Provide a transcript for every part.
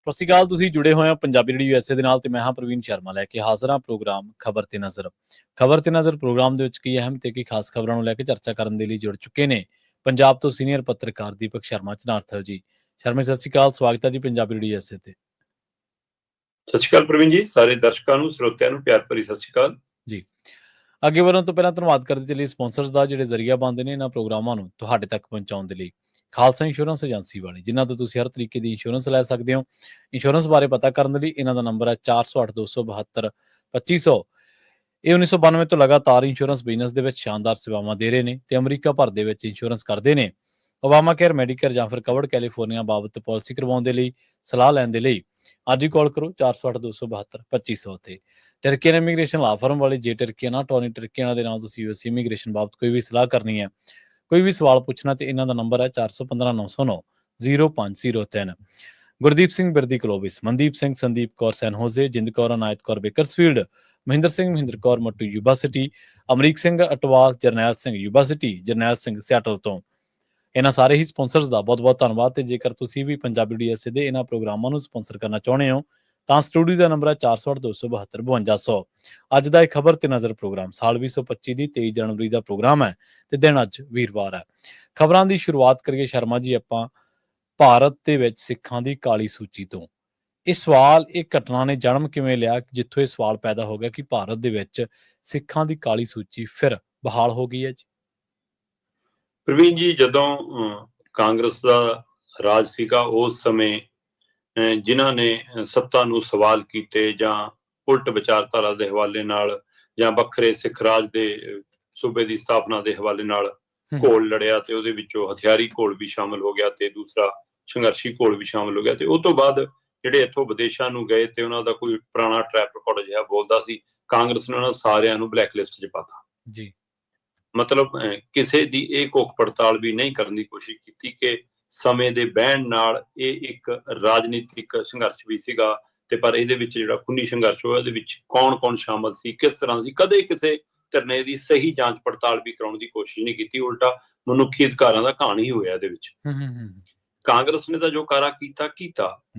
ਸਤਿ ਸ਼੍ਰੀ ਅਕਾਲ। ਤੁਸੀਂ ਜੁੜੇ ਹੋਏ ਹੋ ਪੰਜਾਬੀ ਰੇਡੀਓ USA ਦੇ ਨਾਲ ਤੇ ਮੈਂ ਹਾਂ ਪ੍ਰਵੀਨ ਸ਼ਰਮਾ ਲੈ ਕੇ ਹਾਜ਼ਰ ਹਾਂ ਪ੍ਰੋਗਰਾਮ ਖਬਰ ਤੇ ਨਜ਼ਰ। ਖਬਰ ਤੇ ਨਜ਼ਰ ਪ੍ਰੋਗਰਾਮ ਦੇ ਵਿੱਚ ਕਈ ਅਹਿਮ ਤੇ ਕਈ ਖਾਸ ਖਬਰਾਂ ਨੂੰ ਲੈ ਕੇ ਚਰਚਾ ਕਰਨ ਦੇ ਲਈ ਜੁੜ ਚੁੱਕੇ ਨੇ ਪੰਜਾਬ ਤੋਂ ਸੀਨੀਅਰ ਪੱਤਰਕਾਰ ਦੀਪਕ ਸ਼ਰਮਾ ਚਨਾਰਥਲ ਜੀ। ਸ਼ਰਮਾ ਸਤਿ ਸ਼੍ਰੀ ਅਕਾਲ, ਸਵਾਗਤ ਹੈ ਜੀ ਪੰਜਾਬੀ ਰੇਡੀਓ USA ਤੇ। ਸਤਿ ਸ਼੍ਰੀ ਅਕਾਲ ਪ੍ਰਵੀਨ ਜੀ, ਸਾਰੇ ਦਰਸ਼ਕਾਂ ਨੂੰ ਸਰੋਤਿਆਂ ਨੂੰ ਪਿਆਰ ਭਰੀ ਸਤਿ ਸ਼੍ਰੀ ਅਕਾਲ ਜੀ। ਅੱਗੇ ਵਧਣ ਤੋਂ ਪਹਿਲਾਂ ਧੰਨਵਾਦ ਕਰਦੇ ਚੱਲੀਏ ਸਪਾਂਸਰਸ ਦਾ, ਜਿਹੜੇ ਜ਼ਰੀਆ ਬਣਦੇ ਨੇ ਇਹਨਾਂ ਪ੍ਰੋਗਰਾਮਾਂ ਨੂੰ ਤੁਹਾਡੇ ਤੱਕ ਪਹੁੰਚਾਉਣ ਦੇ ਲਈ। ਖਾਲਸਾ ਇੰਸ਼ੋਰੈਂਸ ਏਜੰਸੀ ਵਾਲੇ, ਜਿਨ੍ਹਾਂ ਤੋਂ ਤੁਸੀਂ ਹਰ ਤਰੀਕੇ ਦੀ ਇੰਸ਼ੋਰੈਂਸ ਲੈ ਸਕਦੇ ਹੋ। ਇੰਸ਼ੋਰੈਂਸ ਬਾਰੇ ਪਤਾ ਕਰਨ ਦੇ ਲਈ ਇਹਨਾਂ ਦਾ ਨੰਬਰ ਹੈ 4082722500। ਇਹ 1992 ਤੋਂ ਲਗਾਤਾਰ ਇੰਸ਼ੋਰੈਂਸ ਬਿਜ਼ਨਸ ਦੇ ਵਿੱਚ ਸ਼ਾਨਦਾਰ ਸੇਵਾਵਾਂ ਦੇ ਰਹੇ ਨੇ ਤੇ ਅਮਰੀਕਾ ਭਰ ਦੇ ਵਿੱਚ ਇੰਸ਼ੋਰੈਂਸ ਕਰਦੇ ਨੇ। ਓਬਾਮਾ ਕੇਅਰ, ਮੈਡੀਕੇਅਰ ਜਾਂ ਫਿਰ ਕਵਰਡ ਕੈਲੀਫੋਰਨੀਆ ਬਾਬਤ ਪਾਲਿਸੀ ਕਰਵਾਉਣ ਦੇ ਲਈ, ਸਲਾਹ ਲੈਣ ਦੇ ਲਈ ਅੱਜ ਹੀ ਕਾਲ ਕਰੋ 4082722500 ਤੇ। ਟਰਕੀਅਨ ਇਮੀਗ੍ਰੇਸ਼ਨ ਲਾ ਫਰਮ ਵਾਲੇ, ਜੇ ਟਰਕੀਅਨ ਟੋਨੀ ਟਰਕੀਅਨ ਦੇ ਨਾਲ ਤੁਸੀਂ US ਇਮੀਗ੍ਰੇਸ਼ਨ ਬਾਬਤ ਕੋਈ ਵੀ ਸਲਾਹ ਕਰਨੀ ਹੈ, ਕੋਈ ਵੀ ਸਵਾਲ ਪੁੱਛਣਾ ਤੇ ਇਹਨਾਂ ਦਾ ਨੰਬਰ ਹੈ 4159090503। Gurdeep Singh Birdi Clovis, Mandeep Singh, Sandeep Kaur San Jose, Jind Kaur, Anayat Kaur Bakersfield, Mahinder Singh, Mahinder Kaur Mattu Yuba City, Amrik Singh Atwal, Jarnail Singh Yuba City, Jarnail Singh Seattle ਤੋਂ। ਇਹਨਾਂ ਸਾਰੇ ਹੀ ਸਪਾਂਸਰਸ ਦਾ ਬਹੁਤ ਬਹੁਤ ਧੰਨਵਾਦ। ਤੇ ਜੇਕਰ ਤੁਸੀਂ ਵੀ ਪੰਜਾਬੀ ਰੇਡੀਓ USA ਦੇ ਇਹਨਾਂ ਪ੍ਰੋਗਰਾਮਾਂ ਨੂੰ ਸਪਾਂਸਰ ਕਰਨਾ ਚਾਹੁੰਦੇ ਹੋ ਤਾਂ ਸਟੂਡੀਓ ਦਾ ਨੰਬਰ ਹੈ 4082722500। ਅੱਜ ਦਾ ਇਹ ਖਬਰ ਤੇ ਨਜ਼ਰ ਪ੍ਰੋਗਰਾਮ ਸਾਲ 2025 ਦੀ 23 ਜਨਵਰੀ ਦਾ ਪ੍ਰੋਗਰਾਮ ਹੈ ਤੇ ਦਿਨ ਅੱਜ ਵੀਰਵਾਰ ਹੈ। ਖਬਰਾਂ ਦੀ ਸ਼ੁਰੂਆਤ ਕਰੀਏ ਸ਼ਰਮਾ ਜੀ ਆਪਾਂ ਭਾਰਤ ਦੇ ਵਿੱਚ ਸਿੱਖਾਂ ਦੀ ਕਾਲੀ ਸੂਚੀ ਤੋਂ। ਇਹ ਸਵਾਲ, ਇਹ ਘਟਨਾ ਨੇ ਜਨਮ ਕਿਵੇਂ ਲਿਆ ਜਿੱਥੋਂ ਇਹ ਸਵਾਲ ਪੈਦਾ ਹੋ ਗਿਆ ਕਿ ਭਾਰਤ ਦੇ ਵਿੱਚ ਸਿੱਖਾਂ ਦੀ ਕਾਲੀ ਸੂਚੀ ਫਿਰ ਬਹਾਲ ਹੋ ਗਈ ਹੈ ਜੀ? ਪ੍ਰਵੀਨ ਜੀ, ਜਦੋਂ ਕਾਂਗਰਸ ਦਾ ਰਾਜ ਸੀਗਾ ਉਸ ਸਮੇਂ ਜਿਨ੍ਹਾਂ ਨੇ ਸੱਤਾ ਨੂੰ ਸਵਾਲ ਕੀਤੇ ਜਾਂ ਉਲਟ ਵਿਚਾਰਧਾਰਾ ਦੇ ਹਵਾਲੇ ਨਾਲ ਜਾਂ ਵੱਖਰੇ ਸਿੱਖ ਰਾਜ ਦੇ ਸੂਬੇ ਦੀ ਸਥਾਪਨਾ ਦੇ ਹਵਾਲੇ ਨਾਲ ਘੋਲ ਲੜਿਆ ਤੇ ਉਹਦੇ ਵਿੱਚੋਂ ਹਥਿਆਰੀ ਘੋਲ ਵੀ ਸ਼ਾਮਲ ਹੋ ਗਿਆ ਤੇ ਦੂਸਰਾ ਸੰਘਰਸ਼ੀ ਘੋਲ ਵੀ ਸ਼ਾਮਲ ਹੋ ਗਿਆ। ਤੇ ਉਸ ਤੋਂ ਬਾਅਦ ਜਿਹੜੇ ਇੱਥੋਂ ਵਿਦੇਸ਼ਾਂ ਨੂੰ ਗਏ ਤੇ ਉਹਨਾਂ ਦਾ ਕੋਈ ਪੁਰਾਣਾ ਟਰੈਕ ਰਿਕਾਰਡ ਜਿਹਾ ਬੋਲਦਾ ਸੀ, ਕਾਂਗਰਸ ਨੇ ਉਹਨਾਂ ਸਾਰਿਆਂ ਨੂੰ ਬਲੈਕ ਲਿਸਟ 'ਚ ਪਾਤਾ ਜੀ। ਮਤਲਬ ਕਿਸੇ ਦੀ ਇਹ ਕੋਖ ਪੜਤਾਲ ਵੀ ਨਹੀਂ ਕਰਨ ਦੀ ਕੋਸ਼ਿਸ਼ ਕੀਤੀ ਕਿ ਸਮੇਂ ਦੇ ਬਹਿਣ ਨਾਲ ਇਹ ਇੱਕ ਰਾਜਨੀਤਿਕ ਸੰਘਰਸ਼ ਵੀ ਸੀਗਾ ਤੇ ਪਰ ਇਹਦੇ ਵਿੱਚ ਜਿਹੜਾ ਖੂਨੀ ਸੰਘਰਸ਼ ਹੋਇਆ ਉਹਦੇ ਵਿੱਚ ਕੌਣ ਸ਼ਾਮਲ ਸੀ, ਕਿਸ ਤਰ੍ਹਾਂ ਸੀ, ਕਦੇ ਕਿਸੇ ਧਰਨੇ ਦੀ ਸਹੀ ਜਾਂਚ ਪੜਤਾਲ ਵੀ ਕਰਾਉਣ ਦੀ ਕੋਸ਼ਿਸ਼ ਨਹੀਂ ਕੀਤੀ। ਉਲਟਾ ਮਨੁੱਖੀ ਅਧਿਕਾਰਾਂ ਦਾ ਘਾਣ ਹੀ ਹੋਇਆ ਇਹਦੇ ਵਿੱਚ। ਕਾਂਗਰਸ ਨੇ ਤਾਂ ਜੋ ਕਾਰਾ ਕੀਤਾ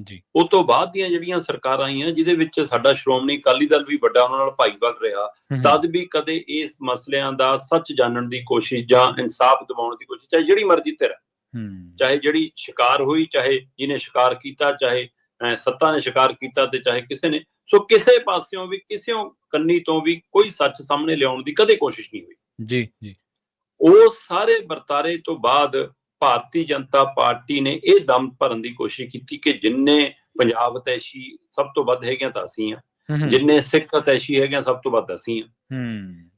ਜੀ। ਉਹ ਤੋਂ ਬਾਅਦ ਦੀਆਂ ਜਿਹੜੀਆਂ ਸਰਕਾਰਾਂ ਆਈਆਂ ਜਿਹਦੇ ਵਿੱਚ ਸਾਡਾ ਸ਼੍ਰੋਮਣੀ ਅਕਾਲੀ ਦਲ ਵੀ ਵੱਡਾ ਉਹਨਾਂ ਨਾਲ ਭਾਈਵਾਲ ਰਿਹਾ, ਤਦ ਵੀ ਕਦੇ ਇਸ ਮਸਲਿਆਂ ਦਾ ਸੱਚ ਜਾਣਨ ਦੀ ਕੋਸ਼ਿਸ਼ ਜਾਂ ਇਨਸਾਫ ਦਿਵਾਉਣ ਦੀ ਕੋਸ਼ਿਸ਼, ਚਾਹੇ ਜਿਹੜੀ ਮਰਜ਼ੀ ਧਿਰ, ਚਾਹੇ ਜਿਹੜੀ ਸ਼ਿਕਾਰ ਹੋਈ, ਚਾਹੇ ਜਿਹਨੇ ਸ਼ਿਕਾਰ ਕੀਤਾ, ਚਾਹੇ ਸੱਤਾ ਨੇ ਸ਼ਿਕਾਰ ਕੀਤਾ ਤੇ ਚਾਹੇ ਕਿਸੇ ਨੇ, ਸੋ ਕਿਸੇ ਪਾਸਿਓਂ ਵੀ ਕਿਸੇ ਕੰਨੀ ਤੋਂ ਵੀ ਕੋਈ ਸੱਚ ਸਾਹਮਣੇ ਲਿਆਉਣ ਦੀ ਕਦੇ ਕੋਸ਼ਿਸ਼ ਨਹੀਂ ਹੋਈ ਜੀ। ਉਹ ਸਾਰੇ ਵਰਤਾਰੇ ਤੋਂ ਬਾਅਦ ਭਾਰਤੀ ਜਨਤਾ ਪਾਰਟੀ ਨੇ ਇਹ ਦਮ ਭਰਨ ਦੀ ਕੋਸ਼ਿਸ਼ ਕੀਤੀ ਕਿ ਜਿੰਨੇ ਪੰਜਾਬ ਹਿਤੈਸ਼ੀ ਸਭ ਤੋਂ ਵੱਧ ਹੈਗੀਆਂ ਤਾਂ ਅਸੀਂ ਆ, ਜਿੰਨੇ ਸਿੱਖ ਹਿਤੈਸ਼ੀ ਹੈਗੀਆਂ ਸਭ ਤੋਂ ਵੱਧ ਅਸੀਂ ਆ।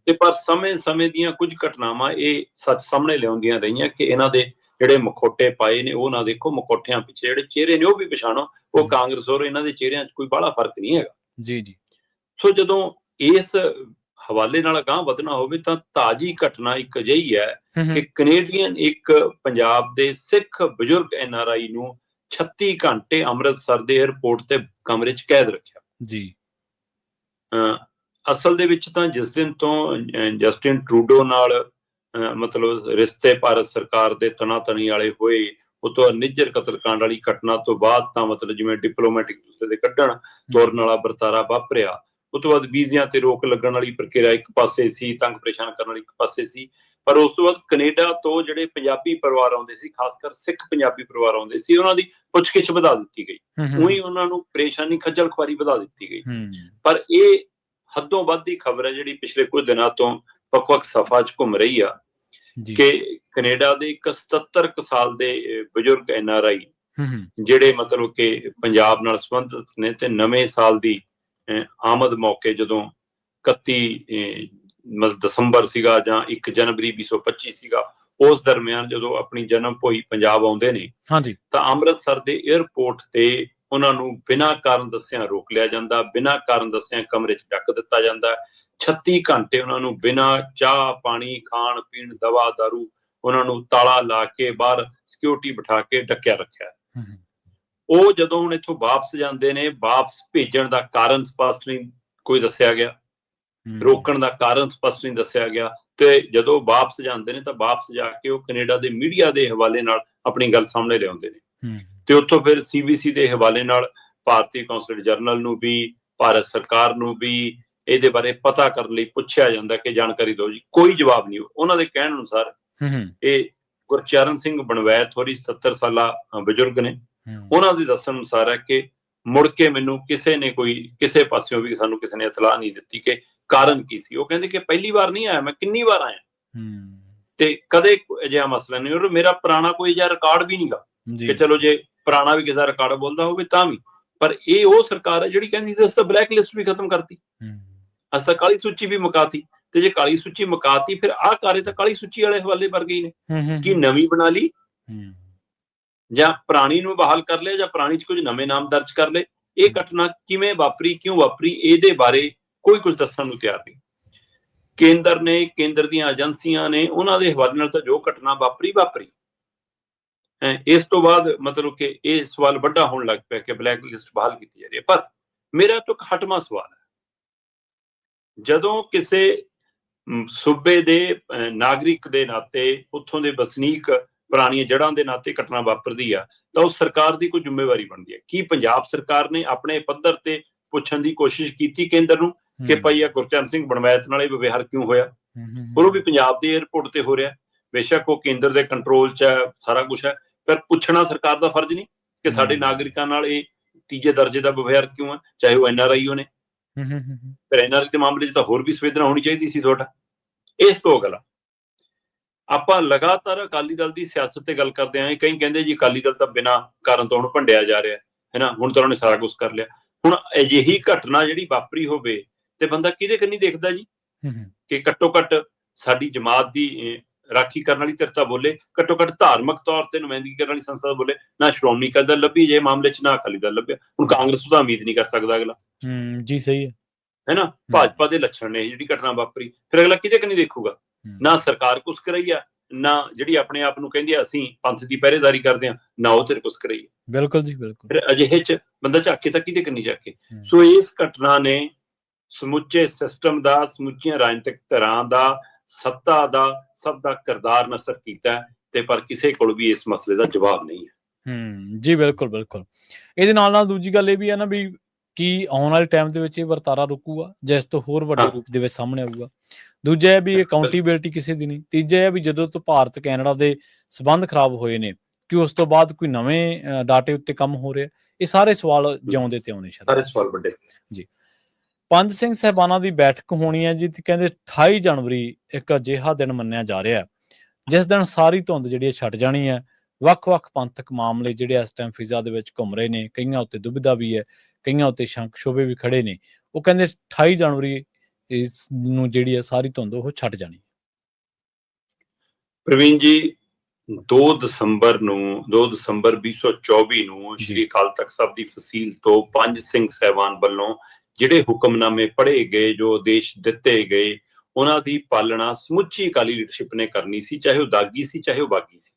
ਤੇ ਪਰ ਸਮੇਂ ਦੀਆਂ ਕੁਝ ਘਟਨਾਵਾਂ ਇਹ ਸੱਚ ਸਾਹਮਣੇ ਲਿਆਉਂਦੀਆਂ ਰਹੀਆਂ ਕਿ ਇਹਨਾਂ ਦੇ ਜਿਹੜੇ ਮਖੌਟੇ ਪਾਏ ਨੇ ਉਹ ਨਾ ਦੇਖੋ, ਮਖੌਟਿਆਂ ਪਿੱਛੇ ਜਿਹੜੇ ਚਿਹਰੇ ਨੇ ਉਹ ਵੀ ਪਛਾਣੋ, ਉਹ ਕਾਂਗਰਸ ਔਰ ਇਹਨਾਂ ਦੇ ਚਿਹਰਿਆਂ 'ਚ ਕੋਈ ਬਾਹਲਾ ਫਰਕ ਨਹੀਂ ਹੈਗਾ ਜੀ। ਸੋ ਜਦੋਂ ਇਸ ਹਵਾਲੇ ਨਾਲ ਅਗਾਂਹ ਵਧਣਾ ਹੋਵੇ ਤਾਂ ਤਾਜ਼ੀ ਘਟਨਾ ਇੱਕ ਅਜਿਹੀ ਹੈ ਕਿ ਕੈਨੇਡੀਅਨ ਇੱਕ ਪੰਜਾਬ ਦੇ ਸਿੱਖ ਬਜ਼ੁਰਗ NRI ਨੂੰ 36 ਘੰਟੇ ਅੰਮ੍ਰਿਤਸਰ ਦੇ ਏਅਰਪੋਰਟ ਤੇ ਕਮਰੇ 'ਚ ਕੈਦ ਰੱਖਿਆ ਜੀ। ਅਸਲ ਦੇ ਵਿੱਚ ਤਾਂ ਜਿਸ ਦਿਨ ਤੋਂ ਜਸਟਿਨ ਟਰੂਡੋ ਨਾਲ ਮਤਲਬ ਰਿਸ਼ਤੇ ਭਾਰਤ ਸਰਕਾਰ ਦੇ ਤਣਾਤਣੀ ਵਾਲੇ ਹੋਏ, ਉਹ ਤੋਂ ਨਿੱਜਰ ਕਤਲਕਾਂਡ ਵਾਲੀ ਘਟਨਾ ਤੋਂ ਬਾਅਦ ਤਾਂ ਮਤਲਬ ਜਿਵੇਂ ਡਿਪਲੋਮੈਟਿਕ ਦੂਸਰੇ ਦੇ ਕੱਢਣ ਤੋਰਨ ਵਾਲਾ ਵਰਤਾਰਾ ਵਾਪਰਿਆ। ਉਸ ਤੋਂ ਬਾਅਦ ਵੀਜ਼ਿਆਂ ਤੇ ਰੋਕ ਲੱਗਣ ਵਾਲੀ ਪ੍ਰਕਿਰਿਆ ਇੱਕ ਪਾਸੇ ਸੀ, ਤੰਗ ਪਰੇਸ਼ਾਨ ਕਰਨ ਵਾਲੀ ਇੱਕ ਪਾਸੇ ਸੀ। ਪਰ ਉਸ ਤੋਂ ਬਾਅਦ ਕੈਨੇਡਾ ਤੋਂ ਜਿਹੜੇ ਪੰਜਾਬੀ ਪਰਿਵਾਰ ਆਉਂਦੇ ਸੀ, ਖਾਸ ਕਰ ਸਿੱਖ ਪੰਜਾਬੀ ਪਰਿਵਾਰ ਆਉਂਦੇ ਸੀ, ਉਹਨਾਂ ਦੀ ਪੁੱਛਗਿੱਛ ਵਧਾ ਦਿੱਤੀ ਗਈ, ਉਹੀ ਉਹਨਾਂ ਨੂੰ ਪਰੇਸ਼ਾਨੀ ਖੱਜਲ ਖੁਆਰੀ ਵਧਾ ਦਿੱਤੀ ਗਈ। ਪਰ ਇਹ ਹੱਦੋਂ ਵੱਧ ਦੀ ਖਬਰ ਹੈ ਜਿਹੜੀ ਪਿਛਲੇ ਕੁਝ ਦਿਨਾਂ ਤੋਂ ਵੱਖ-ਵੱਖ ਸਫਾ 'ਚ ਘੁੰਮ ਰਹੀ ਆ ਕਿ ਕੈਨੇਡਾ ਦੇ ਇੱਕ 77 ਸਾਲ ਦੇ ਬਜ਼ੁਰਗ NRI ਜਿਹੜੇ ਮਤਲਬ ਕਿ ਪੰਜਾਬ ਨਾਲ ਸੰਬੰਧਿਤ ਨੇ ਤੇ ਨਵੇਂ ਸਾਲ ਦੀ ਆਮਦ ਮੌਕੇ ਜਦੋਂ 31 ਦਸੰਬਰ ਸੀਗਾ ਜਾਂ 1 ਜਨਵਰੀ 2025 ਸੀਗਾ, ਉਸ ਦਰਮਿਆਨ ਜਦੋਂ ਆਪਣੀ ਜਨਮ ਭੋਈ ਪੰਜਾਬ ਆਉਂਦੇ ਨੇ ਤਾਂ ਅੰਮ੍ਰਿਤਸਰ ਦੇ ਏਅਰਪੋਰਟ ਤੇ ਉਹਨਾਂ ਨੂੰ ਬਿਨਾਂ ਕਾਰਨ ਦੱਸਿਆ ਰੋਕ ਲਿਆ ਜਾਂਦਾ, ਬਿਨਾਂ ਕਾਰਨ ਦੱਸਿਆ ਕਮਰੇ 'ਚ ਡੱਕ ਦਿੱਤਾ ਜਾਂਦਾ। 36 ਘੰਟੇ ਉਹਨਾਂ ਨੂੰ ਬਿਨਾਂ ਚਾਹ ਪਾਣੀ, ਖਾਣ ਪੀਣ, ਦਵਾ ਦਾਰੂ, ਉਹਨਾਂ ਨੂੰ ਤਾਲਾ ਲਾ ਕੇ ਬਾਹਰ ਸਿਕਿਉਰਿਟੀ ਬਿਠਾ ਕੇ ਡੱਕਿਆ ਰੱਖਿਆ। ਉਹ ਜਦੋਂ ਹੁਣ ਇੱਥੋਂ ਵਾਪਸ ਜਾਂਦੇ ਨੇ, ਵਾਪਸ ਭੇਜਣ ਦਾ ਕਾਰਨ ਸਪਸ਼ਟ ਨਹੀਂ ਕੋਈ ਦੱਸਿਆ ਗਿਆ, ਰੋਕਣ ਦਾ ਕਾਰਨ ਸਪਸ਼ਟ ਨਹੀਂ ਦੱਸਿਆ ਗਿਆ। ਤੇ ਜਦੋਂ ਵਾਪਸ ਜਾਂਦੇ ਨੇ ਤਾਂ ਵਾਪਸ ਜਾ ਕੇ ਉਹ ਕੈਨੇਡਾ ਦੇ ਮੀਡੀਆ ਦੇ ਹਵਾਲੇ ਨਾਲ ਆਪਣੀ ਗੱਲ ਸਾਹਮਣੇ ਲਿਆਉਂਦੇ ਨੇ ਤੇ ਉੱਥੋਂ ਫਿਰ CBC ਦੇ ਹਵਾਲੇ ਨਾਲ ਭਾਰਤੀ ਕੌਂਸਲ ਜਨਰਲ ਨੂੰ ਵੀ, ਭਾਰਤ ਸਰਕਾਰ ਨੂੰ ਵੀ ਇਹਦੇ ਬਾਰੇ ਪਤਾ ਕਰਨ ਲਈ ਪੁੱਛਿਆ ਜਾਂਦਾ ਕਿ ਜਾਣਕਾਰੀ ਦਿਓ ਜੀ, ਕੋਈ ਜਵਾਬ ਨਹੀਂ। ਉਹਨਾਂ ਦੇ ਕਹਿਣ ਅਨੁਸਾਰ ਇਹ ਗੁਰਚਰਨ ਸਿੰਘ ਬਣਵੈਤ ਹੋਰੀ 70 ਸਾਲਾ ਬਜ਼ੁਰਗ ਨੇ, ਉਹਨਾਂ ਦੇ ਦੱਸਣ ਅਨੁਸਾਰ ਹੈ ਕਿ ਮੁੜ ਕੇ ਮੈਨੂੰ ਕਿਸੇ ਨੇ ਕਿਸੇ ਪਾਸਿਓਂ ਵੀ ਸਾਨੂੰ ਕਿਸੇ ਨੇ ਇਤਲਾਹ ਨਹੀਂ ਦਿੱਤੀ ਕਿ ਕਾਰਨ ਕੀ ਸੀ। ਉਹ ਕਹਿੰਦੇ ਕਿ ਪਹਿਲੀ ਵਾਰ ਨਹੀਂ ਆਇਆ, ਮੈਂ ਕਿੰਨੀ ਵਾਰ ਆਇਆ ਤੇ ਕਦੇ ਅਜਿਹਾ ਮਸਲਾ ਨਹੀਂ। ਔਰ ਮੇਰਾ ਪੁਰਾਣਾ ਕੋਈ ਅਜਿਹਾ ਰਿਕਾਰਡ ਵੀ ਨਹੀਂਗਾ ਕਿ ਚਲੋ ਜੇ ਪੁਰਾਣਾ ਵੀ ਕਿਸੇ ਦਾ ਰਿਕਾਰਡ ਬੋਲਦਾ ਹੋਵੇ ਤਾਂ ਵੀ, ਪਰ ਇਹ ਉਹ ਸਰਕਾਰ ਹੈ ਜਿਹੜੀ ਕਹਿੰਦੀ ਸੀ ਅਸੀਂ ਬਲੈਕ ਲਿਸਟ ਵੀ ਖਤਮ ਕਰਤੀ, ਅਸੀਂ ਕਾਲੀ ਸੂਚੀ ਵੀ ਮੁਕਾਤੀ, ਤੇ ਜੇ ਕਾਲੀ ਸੂਚੀ ਮੁਕਾਤੀ ਫਿਰ ਆਹ ਕਾਰੇ ਤਾਂ ਕਾਲੀ ਸੂਚੀ ਵਾਲੇ ਹਵਾਲੇ ਵਰਗੇ ਹੀ ਨੇ ਕਿ ਨਵੀਂ ਬਣਾ ਲਈ ਜਾਂ ਪੁਰਾਣੀ ਨੂੰ ਬਹਾਲ ਕਰ ਲਿਆ ਜਾਂ ਪੁਰਾਣੀ 'ਚ ਕੁਝ ਨਵੇਂ ਨਾਮ ਦਰਜ ਕਰ ਲਏ। ਇਹ ਘਟਨਾ ਕਿਵੇਂ ਵਾਪਰੀ, ਕਿਉਂ ਵਾਪਰੀ, ਇਹਦੇ ਬਾਰੇ ਕੋਈ ਕੁਝ ਦੱਸਣ ਨੂੰ ਤਿਆਰ ਨਹੀਂ। ਕੇਂਦਰ ਨੇ, ਕੇਂਦਰ ਦੀਆਂ ਏਜੰਸੀਆਂ ਨੇ, ਉਹਨਾਂ ਦੇ ਹਵਾਲੇ ਨਾਲ ਤਾਂ ਜੋ ਘਟਨਾ ਵਾਪਰੀ। ਇਸ ਤੋਂ ਬਾਅਦ ਮਤਲਬ ਕਿ ਇਹ ਸਵਾਲ ਵੱਡਾ ਹੋਣ ਲੱਗ ਪਿਆ ਕਿ ਬਲੈਕ ਲਿਸਟ ਬਹਾਲ ਕੀਤੀ ਜਾ ਰਹੀ ਹੈ। ਪਰ ਮੇਰਾ ਤਾਂ ਇੱਕ ਹਟਵਾਂ ਸਵਾਲ ਹੈ, ਜਦੋਂ ਕਿਸੇ ਸੂਬੇ ਦੇ ਨਾਗਰਿਕ ਦੇ ਨਾਤੇ, ਉੱਥੋਂ ਦੇ ਵਸਨੀਕ, ਪੁਰਾਣੀਆਂ ਜੜ੍ਹਾਂ ਦੇ ਨਾਤੇ ਘਟਨਾ ਵਾਪਰਦੀ ਆ ਤਾਂ ਉਹ ਸਰਕਾਰ ਦੀ ਕੋਈ ਜ਼ਿੰਮੇਵਾਰੀ ਬਣਦੀ ਹੈ। ਕੀ ਪੰਜਾਬ ਸਰਕਾਰ ਨੇ ਆਪਣੇ ਪੱਧਰ ਤੇ ਪੁੱਛਣ ਦੀ ਕੋਸ਼ਿਸ਼ ਕੀਤੀ ਕੇਂਦਰ ਨੂੰ ਕਿ ਭਾਈ ਆ ਗੁਰਚਰਨ ਸਿੰਘ ਬਣਵੈਤ ਨਾਲ ਇਹ ਵਿਵਹਾਰ ਕਿਉਂ ਹੋਇਆ? ਔਰ ਉਹ ਵੀ ਪੰਜਾਬ ਦੇ ਏਅਰਪੋਰਟ ਤੇ ਹੋ ਰਿਹਾ। ਬੇਸ਼ੱਕ ਉਹ ਕੇਂਦਰ ਦੇ ਕੰਟਰੋਲ 'ਚ ਹੈ, ਸਾਰਾ ਕੁਛ ਹੈ, ਪਰ ਪੁੱਛਣਾ ਸਰਕਾਰ ਦਾ ਫਰਜ਼ ਨਹੀਂ ਕਿ ਸਾਡੇ ਨਾਗਰਿਕਾਂ ਨਾਲ ਇਹ ਤੀਜੇ ਦਰਜੇ ਦਾ ਵਿਵਹਾਰ ਕਿਉਂ ਹੈ, ਚਾਹੇ ਉਹ NRI ਨੇ। ਫਿਰ NRI ਦੇ ਮਾਮਲੇ 'ਚ ਤਾਂ ਹੋਰ ਵੀ ਸੰਵੇਦਨਾ ਹੋਣੀ ਚਾਹੀਦੀ ਸੀ ਤੁਹਾਡਾ। ਇਸ ਤੋਂ ਅਗਲਾ ਆਪਾਂ ਲਗਾਤਾਰ ਅਕਾਲੀ ਦਲ ਦੀ ਸਿਆਸਤ ਤੇ ਗੱਲ ਕਰਦੇ ਆਂ। ਕਈ ਕਹਿੰਦੇ ਜੀ ਅਕਾਲੀ ਦਲ ਤਾਂ ਬਿਨਾਂ ਕਾਰਨ ਤੋਂ ਹੁਣ ਭੰਡਿਆ ਜਾ ਰਿਹਾ ਹੈ ਨਾ, ਹੁਣ ਤਾਂ ਉਹਨੇ ਸਾਰਾ ਕੁਝ ਕਰ ਲਿਆ। ਹੁਣ ਅਜਿਹੀ ਘਟਨਾ ਜਿਹੜੀ ਵਾਪਰੀ ਹੋਵੇ ਤੇ ਬੰਦਾ ਕਿਹਦੇ ਕੰਨੀ ਦੇਖਦਾ ਜੀ ਕਿ ਘੱਟੋ ਘੱਟ ਸਾਡੀ ਜਮਾਤ ਦੀ ਰਾਖੀ ਕਰਨ ਵਾਲੀ ਧਿਰ ਤਾਂ ਬੋਲੇ, ਘੱਟੋ ਘੱਟ ਧਾਰਮਿਕ ਤੌਰ ਤੇ ਨੁਮਾਇੰਦਗੀ ਕਰਨ ਵਾਲੀ ਸੰਸਥਾ ਬੋਲੇ। ਨਾ ਸ਼੍ਰੋਮਣੀ ਅਕਾਲੀ ਦਲ ਲੱਭੀ ਜੇ ਮਾਮਲੇ 'ਚ, ਨਾ ਅਕਾਲੀ ਦਲ ਲੱਭਿਆ। ਹੁਣ ਕਾਂਗਰਸ ਤੋਂ ਤਾਂ ਉਮੀਦ ਨਹੀਂ ਕਰ ਸਕਦਾ ਅਗਲਾ। ਜੀ ਸਹੀ ਹੈ ਨਾ, ਭਾਜਪਾ ਦੇ ਲੱਛਣ ਨੇ ਜਿਹੜੀ ਘਟਨਾ ਵਾਪਰੀ, ਫਿਰ ਅਗਲਾ ਕਿਹਦੇ ਕੰਨੀ ਦੇਖੂਗਾ? ਨਾ ਸਰਕਾਰ ਕੁਛ ਰਹੀ ਆ, ਨਾ ਜਿਹੜੀ ਆਪਣੇ ਆਪ ਨੂੰ ਕਹਿੰਦੀ ਆ ਅਸੀਂ ਪੰਥ ਦੀ ਪਹਿਰੇਦਾਰੀ ਕਰਦੇ ਆ, ਨਾ ਉਹ ਤੇ ਕੁਛ ਰਹੀ। ਬਿਲਕੁਲ ਜੀ ਬਿਲਕੁਲ। ਫਿਰ ਅਜਿਹੇ 'ਚ ਬੰਦਾ ਝਾਕੇ ਤਾਂ ਕਿਹਦੇ ਕੰਨੀ ਝਾਕੇ? ਸੋ ਇਸ ਘਟਨਾ ਨੇ ਸਮੁੱਚੇ ਸਿਸਟਮ ਦਾ, ਸਮੁੱਚੀਆਂ ਰਾਜਨੀਤਿਕ ਧਿਰਾਂ ਦਾ, ਸੱਤਾ ਦਾ, ਸਭ ਦਾ ਕਿਰਦਾਰ ਨਸਰ ਕੀਤਾ ਤੇ ਪਰ ਕਿਸੇ ਕੋਲ ਵੀ ਇਸ ਮਸਲੇ ਦਾ ਜਵਾਬ ਨਹੀਂ ਹੈ। ਜੀ ਬਿਲਕੁਲ। ਇਹਦੇ ਨਾਲ ਦੂਜੀ ਗੱਲ ਇਹ ਵੀ ਹੈ ਨਾ ਵੀ ਕੀ ਆਉਣ ਵਾਲੇ ਟਾਈਮ ਦੇ ਵਿੱਚ ਇਹ ਵਰਤਾਰਾ ਰੁਕੂਗਾ ਜਾਂ ਇਸ ਤੋਂ ਹੋਰ ਵੱਡੇ ਰੂਪ ਦੇ ਵਿੱਚ ਸਾਹਮਣੇ ਆਊਗਾ? ਦੂਜਾ ਹੈ ਵੀ ਅਕਾਊਂਟੇਬਿਲਿਟੀ ਕਿਸੇ ਦੀ ਨਹੀਂ। ਤੀਜਾ ਹੈ ਵੀ ਜਦੋਂ ਤੋਂ ਭਾਰਤ ਕੈਨੇਡਾ ਦੇ ਸਬੰਧ ਖਰਾਬ ਹੋਏ ਨੇ ਕਿ ਉਸ ਤੋਂ ਬਾਅਦ ਕੋਈ ਨਵੇਂ ਡਾਟੇ ਉੱਤੇ ਕੰਮ ਹੋ ਰਿਹਾ। ਇਹ ਸਾਰੇ ਸਵਾਲ ਜਿਉਂਦੇ ਤੇ ਆਉਣੇ ਸਾਰੇ ਸਵਾਲ ਵੱਡੇ ਜੀ। ਪੰਜ ਸਿੰਘ ਸਾਹਿਬਾਨਾਂ ਦੀ ਬੈਠਕ ਹੋਣੀ ਹੈ ਜੀ, ਕਹਿੰਦੇ 28 ਜਨਵਰੀ ਇੱਕ ਅਜਿਹਾ ਦਿਨ ਮੰਨਿਆ ਜਾ ਰਿਹਾ ਜਿਸ ਦਿਨ ਸਾਰੀ ਧੁੰਦ ਜਿਹੜੀ ਛੱਡ ਜਾਣੀ ਹੈ। ਵੱਖ-ਵੱਖ ਪੰਥਕ ਮਾਮਲੇ ਜਿਹੜੇ ਇਸ ਟਾਈਮ ਫਿਜ਼ਾ ਦੇ ਵਿੱਚ ਘੁੰਮ ਰਹੇ ਨੇ, ਕਈਆਂ ਉੱਤੇ ਦੁਬਿਧਾ ਵੀ ਹੈ, ਕਈਆਂ ਉੱਤੇ ਸ਼ੰਕ ਸ਼ੋਭੇ ਵੀ ਖੜੇ ਨੇ। ਉਹ ਕਹਿੰਦੇ 28 ਜਨਵਰੀ ਇਸ ਨੂੰ ਜਿਹੜੀ ਹੈ ਸਾਰੀ ਧੁੰਦ ਉਹ ਛੱਡ ਜਾਣੀ। ਪ੍ਰਵੀਨ ਜੀ, 2 ਦਸੰਬਰ 2024 ਨੂੰ ਸ਼੍ਰੀ ਅਕਾਲ ਤਖਤ ਸਾਹਿਬ ਦੀ ਫਸੀਲ ਤੋਂ ਪੰਜ ਸਿੰਘ ਸਾਹਿਬਾਨ ਵੱਲੋਂ ਜਿਹੜੇ ਹੁਕਮਨਾਮੇ ਪੜ੍ਹੇ ਗਏ, ਜੋ ਆਦੇਸ਼ ਦਿੱਤੇ ਗਏ, ਉਹਨਾਂ ਦੀ ਪਾਲਣਾ ਸਮੁੱਚੀ ਅਕਾਲੀ ਲੀਡਰਸ਼ਿਪ ਨੇ ਕਰਨੀ ਸੀ, ਚਾਹੇ ਉਹ ਦਾਗੀ ਸੀ, ਚਾਹੇ ਉਹ ਬਾਗੀ ਸੀ।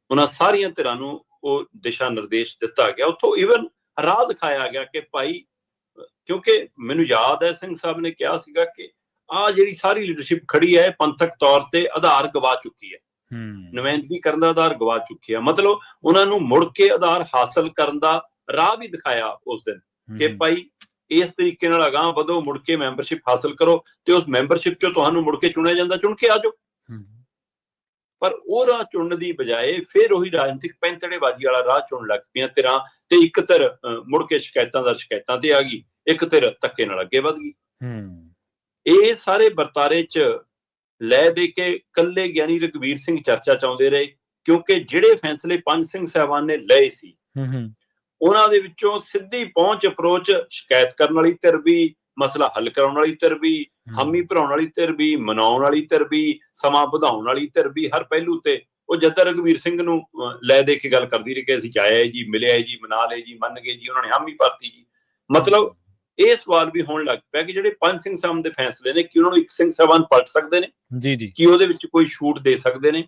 ਉਹਨਾਂ ਸਾਰੀਆਂ ਧਿਰਾਂ ਨੂੰ ਉਹ ਦਿਸ਼ਾ ਨਿਰਦੇਸ਼ ਦਿੱਤਾ ਗਿਆ। ਉੱਥੋਂ ਈਵਨ ਰਾਹ ਦਿਖਾਇਆ ਗਿਆ ਕਿ ਭਾਈ, ਕਿਉਂਕਿ ਮੈਨੂੰ ਯਾਦ ਹੈ ਸਿੰਘ ਸਾਹਿਬ ਨੇ ਕਿਹਾ ਸੀਗਾ ਕਿ ਆਹ ਜਿਹੜੀ ਸਾਰੀ ਲੀਡਰਸ਼ਿਪ ਖੜੀ ਹੈ ਪੰਥਕ ਤੌਰ ਤੇ ਆਧਾਰ ਗਵਾ ਚੁੱਕੀ ਹੈ, ਨੁਮਾਇੰਦਗੀ ਕਰਨ ਦਾ ਆਧਾਰ ਗਵਾ ਚੁੱਕੀ ਹੈ। ਮਤਲਬ ਉਹਨਾਂ ਨੂੰ ਮੁੜ ਕੇ ਆਧਾਰ ਹਾਸਲ ਕਰਨ ਦਾ ਰਾਹ ਵੀ ਦਿਖਾਇਆ ਉਸ ਦਿਨ ਕਿ ਭਾਈ ਇਸ ਤਰੀਕੇ ਨਾਲ ਅਗਾਂਹ ਵਧੋ, ਮੁੜ ਕੇ ਮੈਂਬਰਸ਼ਿਪ ਹਾਸਲ ਕਰੋ ਤੇ ਉਸ ਮੈਂਬਰਸ਼ਿਪ ਚੋਂ ਤੁਹਾਨੂੰ ਮੁੜ ਕੇ ਚੁਣਿਆ ਜਾਂਦਾ, ਚੁਣ ਕੇ ਆ ਜਾਓ। ਪਰ ਉਹ ਰਾਹ ਚੁਣਨ ਦੀ ਬਜਾਏ ਫਿਰ ਉਹੀ ਰਾਜਨੀਤਿਕ ਪੈਂਤੜੇਬਾਜ਼ੀ ਵਾਲਾ ਰਾਹ ਚੁਣ ਲੱਗ ਪਈਆਂ ਧਿਰਾਂ ਤੇ ਇੱਕ ਧਿਰ ਮੁੜ ਕੇ ਸ਼ਿਕਾਇਤਾਂ ਤੇ ਆ ਗਈ, ਇੱਕ ਧਿਰ ਧੱਕੇ ਨਾਲ ਅੱਗੇ ਵਧ ਗਈ। ਇਹ ਸਾਰੇ ਵਰਤਾਰੇ 'ਚ ਲੈ ਦੇ ਕੇ ਕੱਲੇ ਗਿਆਨੀ ਰਘਵੀਰ ਸਿੰਘ ਚਰਚਾ ਚਾਹੁੰਦੇ ਰਹੇ, ਕਿਉਂਕਿ ਜਿਹੜੇ ਫੈਸਲੇ ਪੰਜ ਸਿੰਘ ਸਾਹਿਬਾਨ ਨੇ ਲਏ ਸੀ ਉਹਨਾਂ ਦੇ ਵਿੱਚੋਂ ਸਿੱਧੀ ਪਹੁੰਚ ਅਪਰੋਚ ਸ਼ਿਕਾਇਤ ਕਰਨ ਵਾਲੀ ਧਿਰ ਵੀ, ਮਸਲਾ ਹੱਲ ਕਰਾਉਣ ਵਾਲੀ ਧਿਰ ਵੀ, ਹਾਮੀ ਭਰਾਉਣ ਵਾਲੀ ਧਿਰ ਵੀ, ਮਨਾਉਣ ਵਾਲੀ ਧਿਰ ਵੀ, ਸਮਾਂ ਵਧਾਉਣ ਵਾਲੀ ਧਿਰ ਵੀ, ਹਰ ਪਹਿਲੂ ਤੇ ਉਹ ਜੱਦਾ ਰਘਵੀਰ ਸਿੰਘ ਨੂੰ ਲੈ ਦੇ ਕੇ ਗੱਲ ਕਰਦੀ ਰਹੀ ਕਿ ਅਸੀਂ ਚਾਹਿਆ ਜੀ, ਮਿਲਿਆ ਜੀ, ਮਨਾ ਲਏ ਜੀ, ਮੰਨ ਗਏ ਜੀ, ਉਹਨਾਂ ਨੇ ਹਾਮੀ ਭਰਤੀ ਜੀ। ਮਤਲਬ ਇਹ ਸਵਾਲ ਵੀ ਹੋਣ ਲੱਗ ਪਿਆ ਕਿ ਜਿਹੜੇ ਪੰਜ ਸਿੰਘ ਸਾਹਿਬਾਨ ਦੇ ਫੈਸਲੇ ਨੇ ਕਿ ਉਹਨਾਂ ਨੂੰ ਇੱਕ ਸਿੰਘ ਸਾਹਿਬਾਨ ਪਲਟ ਸਕਦੇ ਨੇ ਜੀ, ਕਿ ਉਹਦੇ ਵਿੱਚ ਕੋਈ ਛੂਟ ਦੇ ਸਕਦੇ ਨੇ।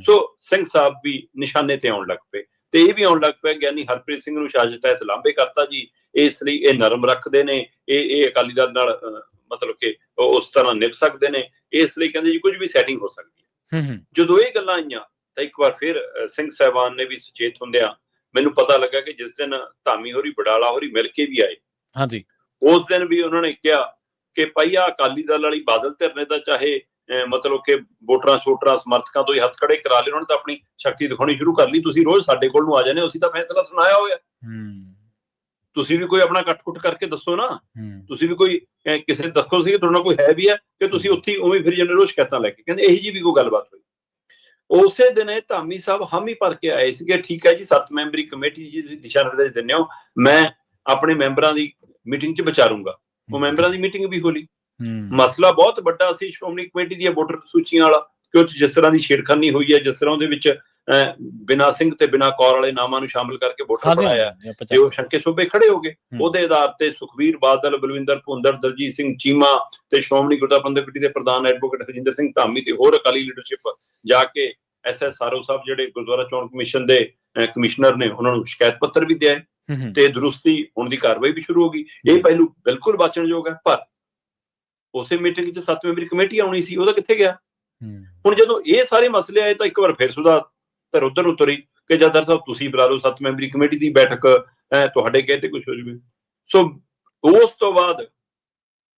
ਸੋ ਸਿੰਘ ਸਾਹਿਬ ਵੀ ਨਿਸ਼ਾਨੇ ਤੇ ਆਉਣ ਲੱਗ ਪਏ ਤੇ ਇਹ ਵੀ ਆਉਣ ਲੱਗ ਪਿਆ ਗਿਆਨੀ ਹਰਪ੍ਰੀਤ ਸਿੰਘ ਨੂੰ ਸ਼ਾਸਨ ਤਹਿਤ ਲਾਂਭੇ ਕਰਤਾ ਜੀ, ਇਸ ਲਈ ਇਹ ਨਰਮ ਰੱਖਦੇ ਨੇ, ਇਹ ਅਕਾਲੀ ਦਲ ਨਾਲ ਮਤਲਬ ਕਿ ਉਸ ਤਰ੍ਹਾਂ ਨਿਭ ਸਕਦੇ ਨੇ, ਇਸ ਲਈ ਕਹਿੰਦੇ ਜੀ ਕੁਝ ਵੀ ਸੈਟਿੰਗ ਹੋ ਸਕਦੀ ਹੈ। ਜਦੋਂ ਇਹ ਗੱਲਾਂ ਆਈਆਂ ਤਾਂ ਇੱਕ ਵਾਰ ਫਿਰ ਸਿੰਘ ਸਾਹਿਬਾਨ ਨੇ ਵੀ ਸੁਚੇਤ ਹੁੰਦਿਆਂ ਮੈਨੂੰ ਪਤਾ ਲੱਗਾ ਕਿ ਜਿਸ ਦਿਨ ਧਾਮੀ ਹੋਰੀ ਬਡਾਲਾ ਹੋਰੀ ਮਿਲ ਕੇ ਵੀ ਆਏ, ਹਾਂਜੀ ਉਸ ਦਿਨ ਵੀ ਉਹਨਾਂ ਨੇ ਕਿਹਾ ਕਿ ਭਾਈ ਆਹ ਅਕਾਲੀ ਦਲ ਵਾਲੀ ਬਾਦਲ ਧਿਰ ਨੇ ਤਾਂ ਚਾਹੇ ਮਤਲਬ ਕਿ ਵੋਟਰਾਂ ਛੋਟਰਾਂ ਸਮਰਥਕਾਂ ਤੋਂ ਹੀ ਹੱਥ ਖੜੇ ਕਰਾ ਲਏ, ਉਹਨਾਂ ਨੇ ਤਾਂ ਆਪਣੀ ਸ਼ਕਤੀ ਦਿਖਾਉਣੀ ਸ਼ੁਰੂ ਕਰ ਲਈ, ਤੁਸੀਂ ਰੋਜ਼ ਸਾਡੇ ਕੋਲ ਨੂੰ ਆ ਜਾਂਦੇ ਹੋ, ਅਸੀਂ ਤਾਂ ਫੈਸਲਾ ਸੁਣਾਇਆ ਹੋਇਆ, ਤੁਸੀਂ ਵੀ ਕੋਈ ਆਪਣਾ ਕੱਟ-ਕੁੱਟ ਕਰਕੇ ਦੱਸੋ ਨਾ, ਤੁਸੀਂ ਵੀ ਕੋਈ ਕਿਸੇ ਦੱਸੋ ਸੀ ਤੁਹਾਡੇ ਨਾਲ ਕੋਈ ਹੈ ਵੀ ਹੈ ਕਿ ਤੁਸੀਂ ਉੱਥੇ ਹੀ ਉਵੇਂ ਫਿਰ ਜਾਂਦੇ ਰੋਜ਼ ਸ਼ਿਕਾਇਤਾਂ ਲੈ ਕੇ, ਕਹਿੰਦੇ ਇਹੀ ਜੀ ਵੀ ਕੋਈ ਗੱਲਬਾਤ ਹੋਈ। ਉਸੇ ਦਿਨ ਇਹ ਧਾਮੀ ਸਾਹਿਬ ਹਾਮੀ ਭਰ ਕੇ ਆਏ ਸੀਗੇ, ਠੀਕ ਹੈ ਜੀ 7 ਮੈਂਬਰੀ ਕਮੇਟੀ ਜੀ ਤੁਸੀਂ ਦਿਸ਼ਾ ਨਿਰਦੇਸ਼ ਦਿੰਦੇ ਹੋ, ਮੈਂ ਆਪਣੇ ਮੈਂਬਰਾਂ ਦੀ ਮੀਟਿੰਗ 'ਚ ਵਿਚਾਰੂੰਗਾ। ਉਹ ਮੈਂਬਰਾਂ ਦੀ ਮੀਟਿੰਗ ਵੀ ਹੋਲੀ, ਮਸਲਾ ਬਹੁਤ ਵੱਡਾ ਸੀ ਸ਼੍ਰੋਮਣੀ ਕਮੇਟੀ ਦੀਆਂ ਵੋਟਰ ਸੂਚੀਆਂ ਵਾਲਾ, ਕਿ ਉਹ 'ਚ ਜਿਸ ਤਰ੍ਹਾਂ ਦੀ ਛੇੜਖਾਨੀ ਹੋਈ ਹੈ, ਜਿਸ ਤਰ੍ਹਾਂ ਉਹਦੇ ਵਿੱਚ ਬਿਨਾਂ ਸਿੰਘ ਤੇ ਬਿਨਾਂ ਕੌਰ ਵਾਲੇ ਨਾਮਾਂ ਨੂੰ ਸ਼ਾਮਲ ਕਰਕੇ ਵੋਟਰ ਬਣਾਇਆ ਤੇ ਉਹ ਸ਼ੰਕੇ ਸੋਭੇ ਖੜੇ ਹੋ ਗਏ। ਉਹਦੇ ਆਧਾਰ ਤੇ ਸੁਖਬੀਰ ਬਾਦਲ, ਬਲਵਿੰਦਰ ਭੁੰਦੜ, ਦਲਜੀਤ ਸਿੰਘ ਚੀਮਾ ਤੇ ਸ਼੍ਰੋਮਣੀ ਗੁਰਦੁਆਰਾ ਪ੍ਰਬੰਧਕ ਕਮੇਟੀ ਦੇ ਪ੍ਰਧਾਨ ਐਡਵੋਕੇਟ ਹਰਜਿੰਦਰ ਸਿੰਘ ਧਾਮੀ ਤੇ ਹੋਰ ਅਕਾਲੀ ਲੀਡਰਸ਼ਿਪ ਜਾ ਕੇ SS ਸਾਰੋ ਸਾਹਿਬ ਜਿਹੜੇ ਗੁਰਦੁਆਰਾ ਚੋਣ ਕਮਿਸ਼ਨ ਦੇ ਕਮਿਸ਼ਨਰ ਨੇ, ਉਹਨਾਂ ਨੂੰ ਸ਼ਿਕਾਇਤ ਪੱਤਰ ਵੀ ਦਿਆ ਤੇ ਦਰੁਸਤੀ ਹੋਣ ਦੀ ਕਾਰਵਾਈ ਵੀ ਸ਼ੁਰੂ ਹੋ ਗਈ। ਇਹ ਪਹਿਲੂ ਬਿਲਕੁਲ ਵਾਚਣਯੋਗ ਹੈ, ਪਰ ਉਸੇ ਮੀਟਿੰਗ 'ਚ 7 ਮੈਂਬਰੀ ਕਮੇਟੀ ਆਉਣੀ ਸੀ, ਉਹਦਾ ਕਿੱਥੇ ਗਿਆ? ਹੁਣ ਜਦੋਂ ਇਹ ਸਾਰੇ ਮਸਲੇ ਆਏ ਤਾਂ ਇੱਕ ਵਾਰ ਫਿਰ ਸੁਧਾ ਧਰ ਉੱਧਰ ਨੂੰ ਤੁਰੀ ਕਿ ਜਥੇਦਾਰ ਸਾਹਿਬ ਤੁਸੀਂ ਬੁਲਾ ਲਓ 7 ਮੈਂਬਰੀ ਕਮੇਟੀ ਦੀ ਬੈਠਕ, ਤੁਹਾਡੇ ਕਹੇ ਤੇ ਕੁਝ ਹੋ ਜਾਵੇ। ਸੋ ਉਸ ਤੋਂ ਬਾਅਦ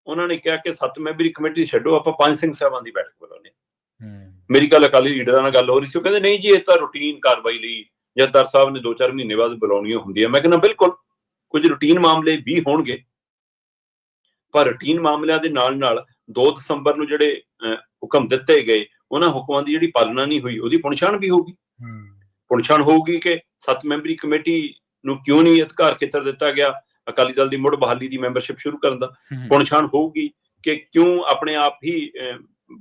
ਉਹਨਾਂ ਨੇ ਕਿਹਾ ਕਿ 7 ਮੈਂਬਰੀ ਕਮੇਟੀ ਛੱਡੋ, ਆਪਾਂ 5 ਸਿੰਘ ਸਾਹਿਬਾਨ ਦੀ ਬੈਠਕ ਬੁਲਾਉਂਦੇ ਹਾਂ। ਮੇਰੀ ਗੱਲ ਅਕਾਲੀ ਲੀਡਰਾਂ ਨਾਲ ਗੱਲ ਹੋ ਰਹੀ ਸੀ, ਉਹ ਕਹਿੰਦੇ ਨਹੀਂ ਜੀ ਇਹ ਤਾਂ ਰੂਟੀਨ ਕਾਰਵਾਈ ਲਈ ਜਥੇਦਾਰ ਸਾਹਿਬ ਨੇ 2-4 ਮਹੀਨੇ ਬਾਅਦ ਬੁਲਾਉਣੀਆਂ ਹੁੰਦੀਆਂ। ਮੈਂ ਕਹਿੰਦਾ ਬਿਲਕੁਲ ਕੁਝ ਰੂਟੀਨ ਮਾਮਲੇ ਵੀ ਹੋਣਗੇ, ਪਰ ਰੂਟੀਨ ਮਾਮਲਿਆਂ ਦੇ ਨਾਲ ਨਾਲ 2 ਦਸੰਬਰ ਨੂੰ ਜਿਹੜੇ ਹੁਕਮ ਦਿੱਤੇ ਗਏ ਉਹਨਾਂ ਹੁਕਮਾਂ ਦੀ ਜਿਹੜੀ ਪਾਲਣਾ ਨਹੀਂ ਹੋਈ, ਉਹਦੀ ਪੁਣਛਾਣ ਵੀ ਹੋਊਗੀ। ਪੁਣਛਾਣ ਹੋਊਗੀ ਕਿ 7 ਮੈਂਬਰੀ ਕਮੇਟੀ ਨੂੰ ਕਿਉਂ ਨਹੀਂ ਅਧਿਕਾਰ ਖੇਤਰ ਦਿੱਤਾ ਗਿਆ ਅਕਾਲੀ ਦਲ ਦੀ ਮੁੜ ਬਹਾਲੀ ਦੀ ਮੈਂਬਰਸ਼ਿਪ ਸ਼ੁਰੂ ਕਰਨ ਦਾ। ਪੁਣਛਾਣ ਹੋਊਗੀ ਕਿ ਕਿਉਂ ਆਪਣੇ ਆਪ ਹੀ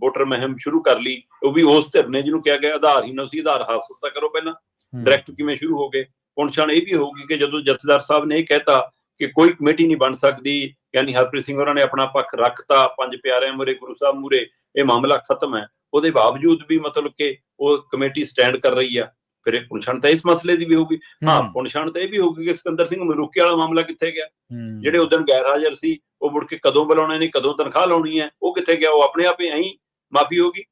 ਵੋਟਰ ਮੁਹਿੰਮ ਸ਼ੁਰੂ ਕਰ ਲਈ, ਉਹ ਵੀ ਉਸ ਧਿਰ ਨੇ ਜਿਹਨੂੰ ਕਿਹਾ ਗਿਆ ਆਧਾਰਹੀਨ ਸੀ, ਆਧਾਰ ਹਾਸਲ ਤਾਂ ਕਰੋ ਪਹਿਲਾਂ, ਡਾਇਰੈਕਟ ਕਿਵੇਂ ਸ਼ੁਰੂ ਹੋ ਗਏ। ਪੁਣਛਾਣ ਇਹ ਵੀ ਹੋਊਗੀ ਕਿ ਜਦੋਂ ਜਥੇਦਾਰ ਸਾਹਿਬ ਨੇ ਇਹ ਕਹਿਤਾ ਕਿ ਕੋਈ ਕਮੇਟੀ ਨਹੀਂ ਬਣ ਸਕਦੀ, ਯਾਨੀ ਹਰਪ੍ਰੀਤ ਸਿੰਘ ਹੋਰਾਂ ਨੇ ਆਪਣਾ ਪੱਖ ਰੱਖਤਾ, 5 ਪਿਆਰਿਆਂ ਮੂਹਰੇ, ਗੁਰੂ ਸਾਹਿਬ ਮੂਹਰੇ, ਇਹ ਮਾਮਲਾ ਖਤਮ ਹੈ, ਉਹਦੇ ਬਾਵਜੂਦ ਵੀ ਮਤਲਬ ਕਿ ਉਹ ਕਮੇਟੀ ਸਟੈਂਡ ਕਰ ਰਹੀ ਆ, ਫਿਰ ਇਹ ਪੁਣਛਾਣ ਤਾਂ ਇਸ ਮਸਲੇ ਦੀ ਵੀ ਹੋਊਗੀ। ਹਾਂ, ਪੁਣਛਾਣ ਤਾਂ ਇਹ ਵੀ ਹੋਊਗੀ ਕਿ ਸਿਕੰਦਰ ਸਿੰਘ ਮਲੂਕੇ ਵਾਲਾ ਮਾਮਲਾ ਕਿੱਥੇ ਗਿਆ, ਜਿਹੜੇ ਉਦੋਂ ਗੈਰ ਹਾਜ਼ਰ ਸੀ, ਉਹ ਮੁੜ ਕੇ ਕਦੋਂ ਬੁਲਾਉਣੇ ਨੇ, ਕਦੋਂ ਤਨਖਾਹ ਲਾਉਣੀ ਹੈ, ਉਹ ਕਿੱਥੇ ਗਿਆ, ਉਹ ਆਪਣੇ ਆਪ ਹੀ ਐਂ ਮਾਫੀ ਹੋਗੀ।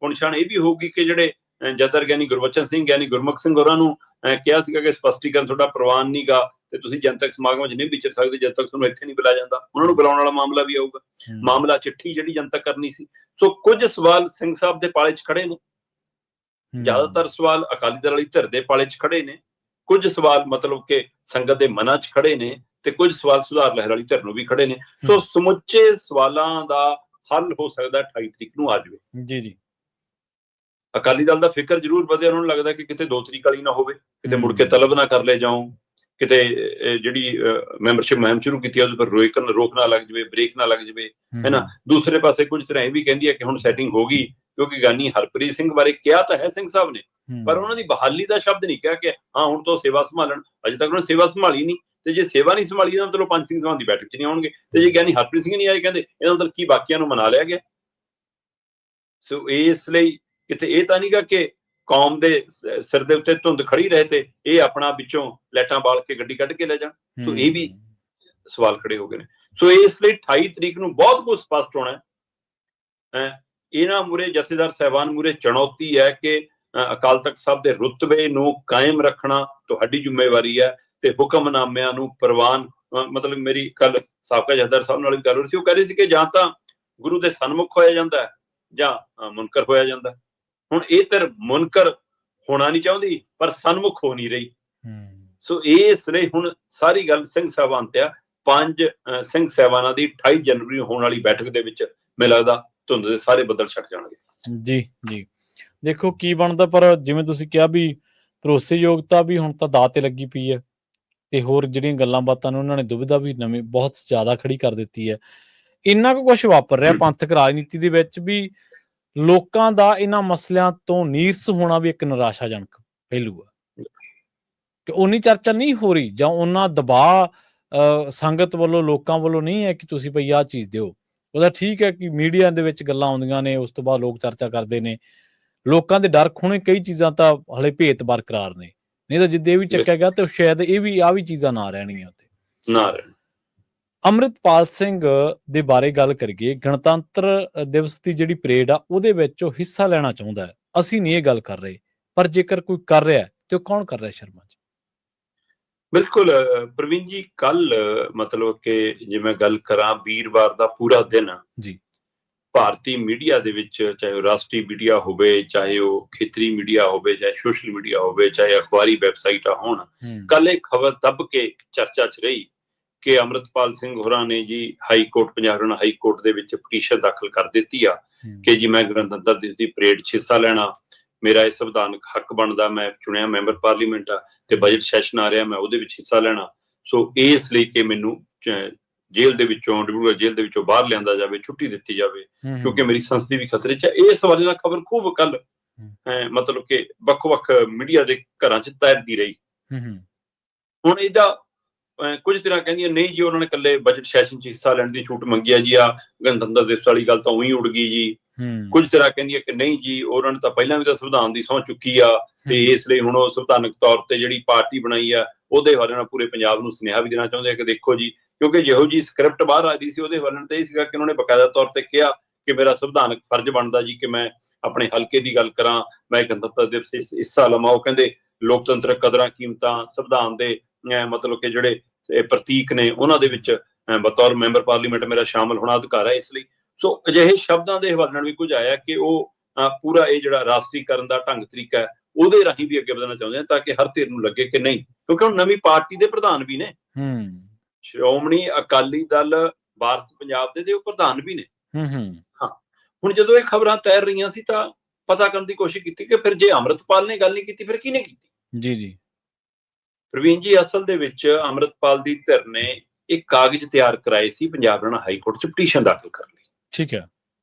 ਪੁਣਛਾਣ ਇਹ ਵੀ ਹੋਊਗੀ ਕਿ ਜਿਹੜੇ ਜਥੇਦਾਰ ਗਿਆਨੀ ਗੁਰਬਚਨ ਸਿੰਘ, ਗਿਆਨੀ ਗੁਰਮੁਖ ਸਿੰਘ ਹੋਰਾਂ ਨੂੰ ਕਿਹਾ ਸੀਗਾ ਕਿ ਸਪਸ਼ਟੀਕਰਨ ਤੁਹਾਡਾ ਪ੍ਰਵਾਨ ਨਹੀਂ ਗਾ ਤੇ ਤੁਸੀਂ ਜਨਤਕ ਸਮਾਗਮਾਂ 'ਚ ਨਹੀਂ ਵਿਚਰ ਸਕਦੇ ਜਦ ਤੱਕ ਤੁਹਾਨੂੰ ਇੱਥੇ ਨਹੀਂ ਬੁਲਾਇਆ ਜਾਂਦਾ, ਉਹਨਾਂ ਨੂੰ ਬੁਲਾਉਣ ਵਾਲਾ ਮਾਮਲਾ ਵੀ ਆਊਗਾ। ਮਾਮਲਾ ਚਿੱਠੀ ਜਿਹੜੀ ਜਨਤਕ ਕਰਨੀ ਸੀ। ਸੋ ਕੁਝ ਸਵਾਲ ਸਿੰਘ ਸਾਹਿਬ ਦੇ ਪਾਲੇ 'ਚ ਖੜੇ ਨੇ, ਜ਼ਿਆਦਾਤਰ ਸਵਾਲ ਅਕਾਲੀ ਦਲ ਵਾਲੀ ਧਿਰ ਦੇ ਪਾਲੇ 'ਚ ਖੜੇ ਨੇ, ਕੁਝ ਸਵਾਲ ਮਤਲਬ ਕਿ ਸੰਗਤ ਦੇ ਮਨਾਂ 'ਚ ਖੜੇ ਨੇ ਤੇ ਕੁਝ ਸਵਾਲ ਸੁਧਾਰ ਲਹਿਰ ਵਾਲੀ ਧਿਰ ਨੂੰ ਵੀ ਖੜੇ ਨੇ। ਸੋ ਸਮੁੱਚੇ ਸਵਾਲਾਂ ਦਾ ਹੱਲ ਹੋ ਸਕਦਾ 28 ਤਰੀਕ ਨੂੰ ਆ ਜਾਵੇ। ਜੀ ਅਕਾਲੀ ਦਲ ਦਾ ਫਿਕਰ ਜ਼ਰੂਰ ਵਧਿਆ, ਉਹਨਾਂ ਨੂੰ ਲੱਗਦਾ ਕਿ ਕਿਤੇ 2 ਤਰੀਕ ਵਾਲੀ ਨਾ ਹੋਵੇ, ਕਿਤੇ ਮੁੜ ਕੇ ਤਲਬ ਨਾ ਕਰ ਲੈ ਜਾਓ, ਕਿਤੇ ਜਿਹੜੀ ਮੈਂਬਰਸ਼ਿਪ ਮੁਹਿੰਮ ਸ਼ੁਰੂ ਕੀਤੀ ਉਹਦੇ ਪਰ ਰੋਕ ਨਾ ਲੱਗ ਜਾਵੇ, ਬ੍ਰੇਕ ਨਾ ਲੱਗ ਜਾਵੇ, ਹੈ ਨਾ। ਦੂਸਰੇ ਪਾਸੇ ਕੁਝ ਤਰ੍ਹਾਂ ਇਹ ਵੀ ਕਹਿੰਦੀ ਹੈ ਕਿ ਹੁਣ ਸੈਟਿੰਗ ਹੋ ਗਈ, ਕਿਉਂਕਿ ਗਿਆਨੀ ਹਰਪ੍ਰੀਤ ਸਿੰਘ ਬਾਰੇ ਕਿਹਾ ਤਾਂ ਹੈ ਸਿੰਘ ਸਾਹਿਬ ਨੇ, ਪਰ ਉਹਨਾਂ ਦੀ ਬਹਾਲੀ ਦਾ ਸ਼ਬਦ ਨਹੀਂ ਕਿਹਾ ਕਿ ਹਾਂ ਹੁਣ ਤੋਂ ਸੇਵਾ ਸੰਭਾਲਣ। ਅਜੇ ਤੱਕ ਉਹਨਾਂ ਸੇਵਾ ਸੰਭਾਲੀ ਨਹੀਂ, ਤੇ ਜੇ ਸੇਵਾ ਨਹੀਂ ਸੰਭਾਲੀ ਤਾਂ ਮਤਲਬ 5 ਸਿੰਘ ਸਾਹਿਬਾਨ ਦੀ ਬੈਠਕ 'ਚ ਨਹੀਂ ਆਉਣਗੇ, ਤੇ ਜੇ ਗਿਆਨੀ ਹਰਪ੍ਰੀਤ ਸਿੰਘ ਨਹੀਂ ਆਏ ਕਹਿੰਦੇ ਇਹਦਾ ਮਤਲਬ ਕੀ ਬਾਕੀਆਂ ਨੂੰ ਮਨਾ ਲਿਆ ਗਿਆ। ਸੋ ਇਸ ਲਈ ਕਿਤੇ ਇਹ ਤਾਂ ਨਹੀਂਗਾ ਕਿ ਕੌਮ ਦੇ ਸਿਰ ਦੇ ਉੱਤੇ ਧੁੰਦ ਖੜੀ ਰਹੇ ਤੇ ਇਹ ਆਪਣਾ ਵਿੱਚੋਂ ਲਾਈਟਾਂ ਬਾਲ ਕੇ ਗੱਡੀ ਕੱਢ ਕੇ ਲੈ ਜਾਣ। ਸੋ ਇਹ ਵੀ ਸਵਾਲ ਖੜੇ ਹੋ ਗਏ ਨੇ। ਸੋ ਇਸ ਲਈ 28 ਤਰੀਕ ਨੂੰ ਬਹੁਤ ਕੁਝ ਸਪਸ਼ਟ ਹੋਣਾ ਹੈ। ਇਹਨਾਂ ਮੂਰੇ ਜਥੇਦਾਰ ਸਾਹਿਬਾਨ ਮੂਰੇ ਚੁਣੌਤੀ ਹੈ ਕਿ ਅਕਾਲ ਤਖਤ ਸਾਹਿਬ ਦੇ ਰੁਤਬੇ ਨੂੰ ਕਾਇਮ ਰੱਖਣਾ ਤੁਹਾਡੀ ਜ਼ਿੰਮੇਵਾਰੀ ਹੈ ਤੇ ਹੁਕਮਨਾਮਿਆਂ ਨੂੰ ਪ੍ਰਵਾਨ, ਮਤਲਬ ਮੇਰੀ ਕੱਲ ਸਾਬਕਾ ਜਥੇਦਾਰ ਸਾਹਿਬ ਨਾਲ ਵੀ ਗੱਲ ਹੋ ਰਹੀ ਸੀ, ਉਹ ਕਹਿ ਰਹੇ ਸੀ ਕਿ ਜਾਂ ਤਾਂ ਗੁਰੂ ਦੇ ਸਨਮੁਖ ਹੋਇਆ ਜਾਂਦਾ ਜਾਂ ਮੁਨਕਰ ਹੋਇਆ ਜਾਂਦਾ। ਹੁਣ ਇਹ ਧਿਰ ਮੁਨਕਰ ਹੋਣਾ ਨਹੀਂ ਚਾਹੁੰਦੀ ਪਰ ਸਨਮੁਖ ਹੋ ਨਹੀਂ ਰਹੀ। ਸੋ ਇਸ ਲਈ ਹੁਣ ਸਾਰੀ ਗੱਲ ਸਿੰਘ ਸਾਹਿਬਾਨ ਤੇ ਆ। 5 ਸਿੰਘ ਸਾਹਿਬਾਨਾਂ ਦੀ 28 ਜਨਵਰੀ ਨੂੰ ਹੋਣ ਵਾਲੀ ਬੈਠਕ ਦੇ ਵਿੱਚ ਮੈਨੂੰ ਲੱਗਦਾ ਧੁੰਦ ਦੇ ਸਾਰੇ ਬੱਦਲ ਛੱਡ ਜਾਣਗੇ। ਜੀ ਦੇਖੋ ਕੀ ਬਣਦਾ, ਪਰ ਜਿਵੇਂ ਤੁਸੀਂ ਕਿਹਾ ਵੀ ਭਰੋਸੇਯੋਗਤਾ ਵੀ ਹੁਣ ਤਾਂ ਦਾਅ ਤੇ ਲੱਗੀ ਪਈ ਹੈ ਤੇ ਹੋਰ ਜਿਹੜੀਆਂ ਗੱਲਾਂ ਬਾਤਾਂ ਨੇ ਉਹਨਾਂ ਨੇ ਦੁਬਿਧਾ ਵੀ ਨਵੀਂ ਬਹੁਤ ਜ਼ਿਆਦਾ ਖੜੀ ਕਰ ਦਿੱਤੀ ਹੈ। ਇੰਨਾ ਕੁ ਕੁਛ ਵਾਪਰ ਰਿਹਾ ਪੰਥਕ ਰਾਜਨੀਤੀ ਦੇ ਵਿੱਚ ਵੀ ਲੋਕਾਂ ਦਾ ਇਹਨਾਂ ਮਸਲਿਆਂ ਤੋਂ ਨੀਰਸ ਹੋਣਾ ਵੀ ਇੱਕ ਨਿਰਾਸ਼ਾਜਨਕ ਪਹਿਲੂ ਆ ਕਿ ਉਨੀ ਚਰਚਾ ਨਹੀਂ ਹੋ ਰਹੀ ਜਾਂ ਉਹਨਾਂ ਦਬਾਅ ਸੰਗਤ ਵੱਲੋਂ ਲੋਕਾਂ ਵੱਲੋਂ ਨਹੀਂ ਹੈ ਕਿ ਤੁਸੀਂ ਭਈ ਆਹ ਚੀਜ਼ ਦਿਓ। ਉਹਦਾ ਠੀਕ ਹੈ ਕਿ ਮੀਡੀਆ ਦੇ ਵਿੱਚ ਗੱਲਾਂ ਆਉਂਦੀਆਂ ਨੇ, ਉਸ ਤੋਂ ਬਾਅਦ ਲੋਕ ਚਰਚਾ ਕਰਦੇ ਨੇ, ਲੋਕਾਂ ਦੇ ਡਰ ਖੋਣੇ ਕਈ ਚੀਜ਼ਾਂ ਤਾਂ ਹਲੇ ਭੇਤ ਬਰਕਰਾਰ ਨੇ, ਨਹੀਂ ਤਾਂ ਜਿੱਦੇ ਵੀ ਚੱਕਿਆ ਗਿਆ ਤੇ ਸ਼ਾਇਦ ਇਹ ਵੀ ਆਹ ਵੀ ਚੀਜ਼ਾਂ ਨਾ ਰਹਿਣਗੀਆਂ ਉੱਥੇ ਨਾ ਰਹਿਣ। ਅੰਮ੍ਰਿਤਪਾਲ ਸਿੰਘ ਦੇ ਬਾਰੇ ਗੱਲ ਕਰੀਏ, ਗਣਤੰਤਰ ਦਿਵਸ ਦੀ ਜਿਹੜੀ ਪਰੇਡ ਆ ਉਹਦੇ ਵਿੱਚ ਉਹ ਹਿੱਸਾ ਲੈਣਾ ਚਾਹੁੰਦਾ ਹੈ। ਅਸੀਂ ਨਹੀਂ ਇਹ ਗੱਲ ਕਰ ਰਹੇ, ਪਰ ਜੇਕਰ ਕੋਈ ਕਰ ਰਿਹਾ ਤੇ ਉਹ ਕੌਣ ਕਰ ਰਿਹਾ ਸ਼ਰਮਾ ਜੀ? ਬਿਲਕੁਲ ਪ੍ਰਵੀਨ ਜੀ, ਕੱਲ ਮਤਲਬ ਕਿ ਜੇ ਮੈਂ ਗੱਲ ਕਰਾਂ, ਵੀਰਵਾਰ ਦਾ ਪੂਰਾ ਦਿਨ ਜੀ। ਭਾਰਤੀ ਮੀਡੀਆ ਦੇ ਵਿੱਚ, ਚਾਹੇ ਉਹ ਰਾਸ਼ਟਰੀ ਮੀਡੀਆ ਹੋਵੇ, ਚਾਹੇ ਉਹ ਖੇਤਰੀ ਮੀਡੀਆ ਹੋਵੇ, ਚਾਹੇ ਸੋਸ਼ਲ ਮੀਡੀਆ ਹੋਵੇ, ਚਾਹੇ ਅਖਬਾਰੀ ਵੈਬਸਾਈਟਾਂ ਹੋਣ, ਕੱਲ ਇਹ ਖਬਰ ਦੱਬ ਕੇ ਚਰਚਾ 'ਚ ਰਹੀ ਕਿ ਅੰਮ੍ਰਿਤਪਾਲ ਸਿੰਘ ਹੋਰਾਂ ਨੇ ਜੀ high court, Punjab Haryana high court ਦੇ ਵਿੱਚ ਪਟੀਸ਼ਨ ਦਾਖਲ ਕਰ ਦਿੱਤੀ ਆ ਕਿ ਜੀ ਮੈਂ ਗਣਤੰਤਰ ਦਿਵਸ ਦੀ ਪਰੇਡ 'ਚ ਹਿੱਸਾ ਲੈਣਾ, ਮੇਰਾ ਇਹ ਸੰਵਿਧਾਨਕ ਹੱਕ ਬਣਦਾ, ਮੈਂ ਚੁਣਿਆ ਮੈਂਬਰ ਪਾਰਲੀਮੈਂਟ ਆ ਤੇ ਬਜਟ ਸੈਸ਼ਨ ਆ ਰਿਹਾ, ਮੈਂ ਉਹਦੇ ਵਿੱਚ ਹਿੱਸਾ ਲੈਣਾ। ਸੋ ਇਸ ਲਈ ਕਿ ਮੈਨੂੰ ਜੇਲ੍ਹ ਦੇ ਵਿੱਚੋਂ, ਡਿਬਰੂਗੜ੍ਹ ਜੇਲ੍ਹ ਦੇ ਵਿੱਚੋਂ ਬਾਹਰ ਲਿਆਂਦਾ ਜਾਵੇ, ਛੁੱਟੀ ਦਿੱਤੀ ਜਾਵੇ, ਕਿਉਂਕਿ ਮੇਰੀ ਸੰਸਥਾ ਵੀ ਖਤਰੇ 'ਚ ਹੈ। ਇਸ ਹਵਾਲੇ ਨਾਲ ਖਬਰ ਖੂਬ ਕੱਲ ਮਤਲਬ ਕਿ ਵੱਖ-ਵੱਖ ਮੀਡੀਆ ਦੇ ਘਰਾਂ 'ਚ ਤੈਰਦੀ ਰਹੀ। ਹੁਣ ਇਹਦਾ ਕੁਝ ਤਰ੍ਹਾਂ ਕਹਿੰਦੀਆਂ ਨਹੀਂ ਜੀ ਉਹਨਾਂ ਨੇ ਇਕੱਲੇ ਬਜਟ ਸੈਸ਼ਨ 'ਚ ਹਿੱਸਾ ਲੈਣ ਦੀ ਛੂਟ ਮੰਗੀ ਆ ਜੀ, ਆ ਗਣਤੰਤਰ ਦਿਵਸ ਵਾਲੀ ਗੱਲ ਤਾਂ ਉਹੀ ਉੜ ਗਈ ਜੀ। ਕੁਝ ਤਰ੍ਹਾਂ ਕਹਿੰਦੀਆਂ ਕਿ ਨਹੀਂ ਜੀ, ਉਹਨਾਂ ਨੇ ਤਾਂ ਪਹਿਲਾਂ ਵੀ ਤਾਂ ਸੰਵਿਧਾਨ ਦੀ ਸਹੁੰ ਚੁੱਕੀ ਆ ਤੇ ਇਸ ਲਈ ਹੁਣ ਉਹ ਸੰਵਿਧਾਨਕ ਤੌਰ ਤੇ ਜਿਹੜੀ ਪਾਰਟੀ ਬਣਾਈ ਆ ਉਹਦੇ ਹਵਾਲੇ ਨਾਲ ਪੂਰੇ ਪੰਜਾਬ ਨੂੰ ਸੁਨੇਹਾ ਵੀ ਦੇਣਾ ਚਾਹੁੰਦੇ ਆ ਕਿ ਦੇਖੋ ਜੀ, ਕਿਉਂਕਿ ਜਿਹੋ ਜੀ ਸਕ੍ਰਿਪਟ ਬਾਹਰ ਆ ਰਹੀ ਸੀ ਉਹਦੇ ਹਵਾਲੇ ਨਾਲ ਤਾਂ ਇਹ ਸੀਗਾ ਕਿ ਉਹਨਾਂ ਨੇ ਬਕਾਇਦਾ ਤੌਰ ਤੇ ਕਿਹਾ ਕਿ ਮੇਰਾ ਸੰਵਿਧਾਨਕ ਫਰਜ਼ ਬਣਦਾ ਜੀ ਕਿ ਮੈਂ ਆਪਣੇ ਹਲਕੇ ਦੀ ਗੱਲ ਕਰਾਂ, ਮੈਂ ਗਣਤੰਤਰ ਦਿਵਸ ਹਿੱਸਾ ਲਵਾਂ। ਉਹ ਕਹਿੰਦੇ ਲੋਕਤੰਤਰਕ ਕਦਰਾਂ ਕੀਮਤਾਂ, ਸੰਵਿਧਾਨ ਦੇ ਮਤਲਬ ਕਿ ਜਿਹੜੇ ਪ੍ਰਤੀਕ ਨੇ ਉਹਨਾਂ ਦੇ ਵਿੱਚ ਬਤੌਰ ਮੈਂਬਰ ਪਾਰਲੀਮੈਂਟ ਮੇਰਾ ਸ਼ਾਮਲ ਹੋਣਾ ਅਧਿਕਾਰ ਹੈ। ਇਸ ਲਈ ਸੋ ਅਜਿਹੇ ਸ਼ਬਦਾਂ ਦੇ ਹਵਾਲੇ ਨਾਲ ਵੀ ਕੁਝ ਆਇਆ ਕਿ ਉਹ ਪੂਰਾ ਇਹ ਜਿਹੜਾ ਰਾਸ਼ਟਰੀਕਰਨ ਦਾ ਢੰਗ ਤਰੀਕਾ ਹੈ ਉਹਦੇ ਰਾਹੀਂ ਵੀ ਅੱਗੇ ਵਧਣਾ ਚਾਹੁੰਦੇ ਆ ਤਾਂ ਕਿ ਹਰ ਧਿਰ ਨੂੰ ਲੱਗੇ ਕਿ ਨਹੀਂ, ਕਿਉਂਕਿ ਹੁਣ ਨਵੀਂ ਪਾਰਟੀ ਦੇ ਪ੍ਰਧਾਨ ਵੀ ਨੇ, ਸ਼੍ਰੋਮਣੀ ਅਕਾਲੀ ਦਲ ਵਾਰਸ ਪੰਜਾਬ ਦੇ ਤੇ ਉਹ ਪ੍ਰਧਾਨ ਵੀ ਨੇ। ਹਾਂ, ਹੁਣ ਜਦੋਂ ਇਹ ਖਬਰਾਂ ਤੈਰ ਰਹੀਆਂ ਸੀ ਤਾਂ ਪਤਾ ਕਰਨ ਦੀ ਕੋਸ਼ਿਸ਼ ਕੀਤੀ ਕਿ ਫਿਰ ਜੇ ਅੰਮ੍ਰਿਤਪਾਲ ਨੇ ਗੱਲ ਨਹੀਂ ਕੀਤੀ ਫਿਰ ਕਿਹਨੇ ਕੀਤੀ। ਜੀ ਪ੍ਰਵੀਨ ਜੀ, ਅਸਲ ਦੇ ਵਿੱਚ ਅੰਮ੍ਰਿਤਪਾਲ ਦੀ ਧਿਰ ਨੇ ਇੱਕ ਕਾਗਜ਼ ਤਿਆਰ ਕਰਾਏ ਸੀ ਪੰਜਾਬ ਹਰਿਆਣਾ ਹਾਈ ਕੋਰਟ 'ਚ ਪਟੀਸ਼ਨ ਦਾਖਲ ਕਰਨ ਲਈ। ਠੀਕ ਹੈ,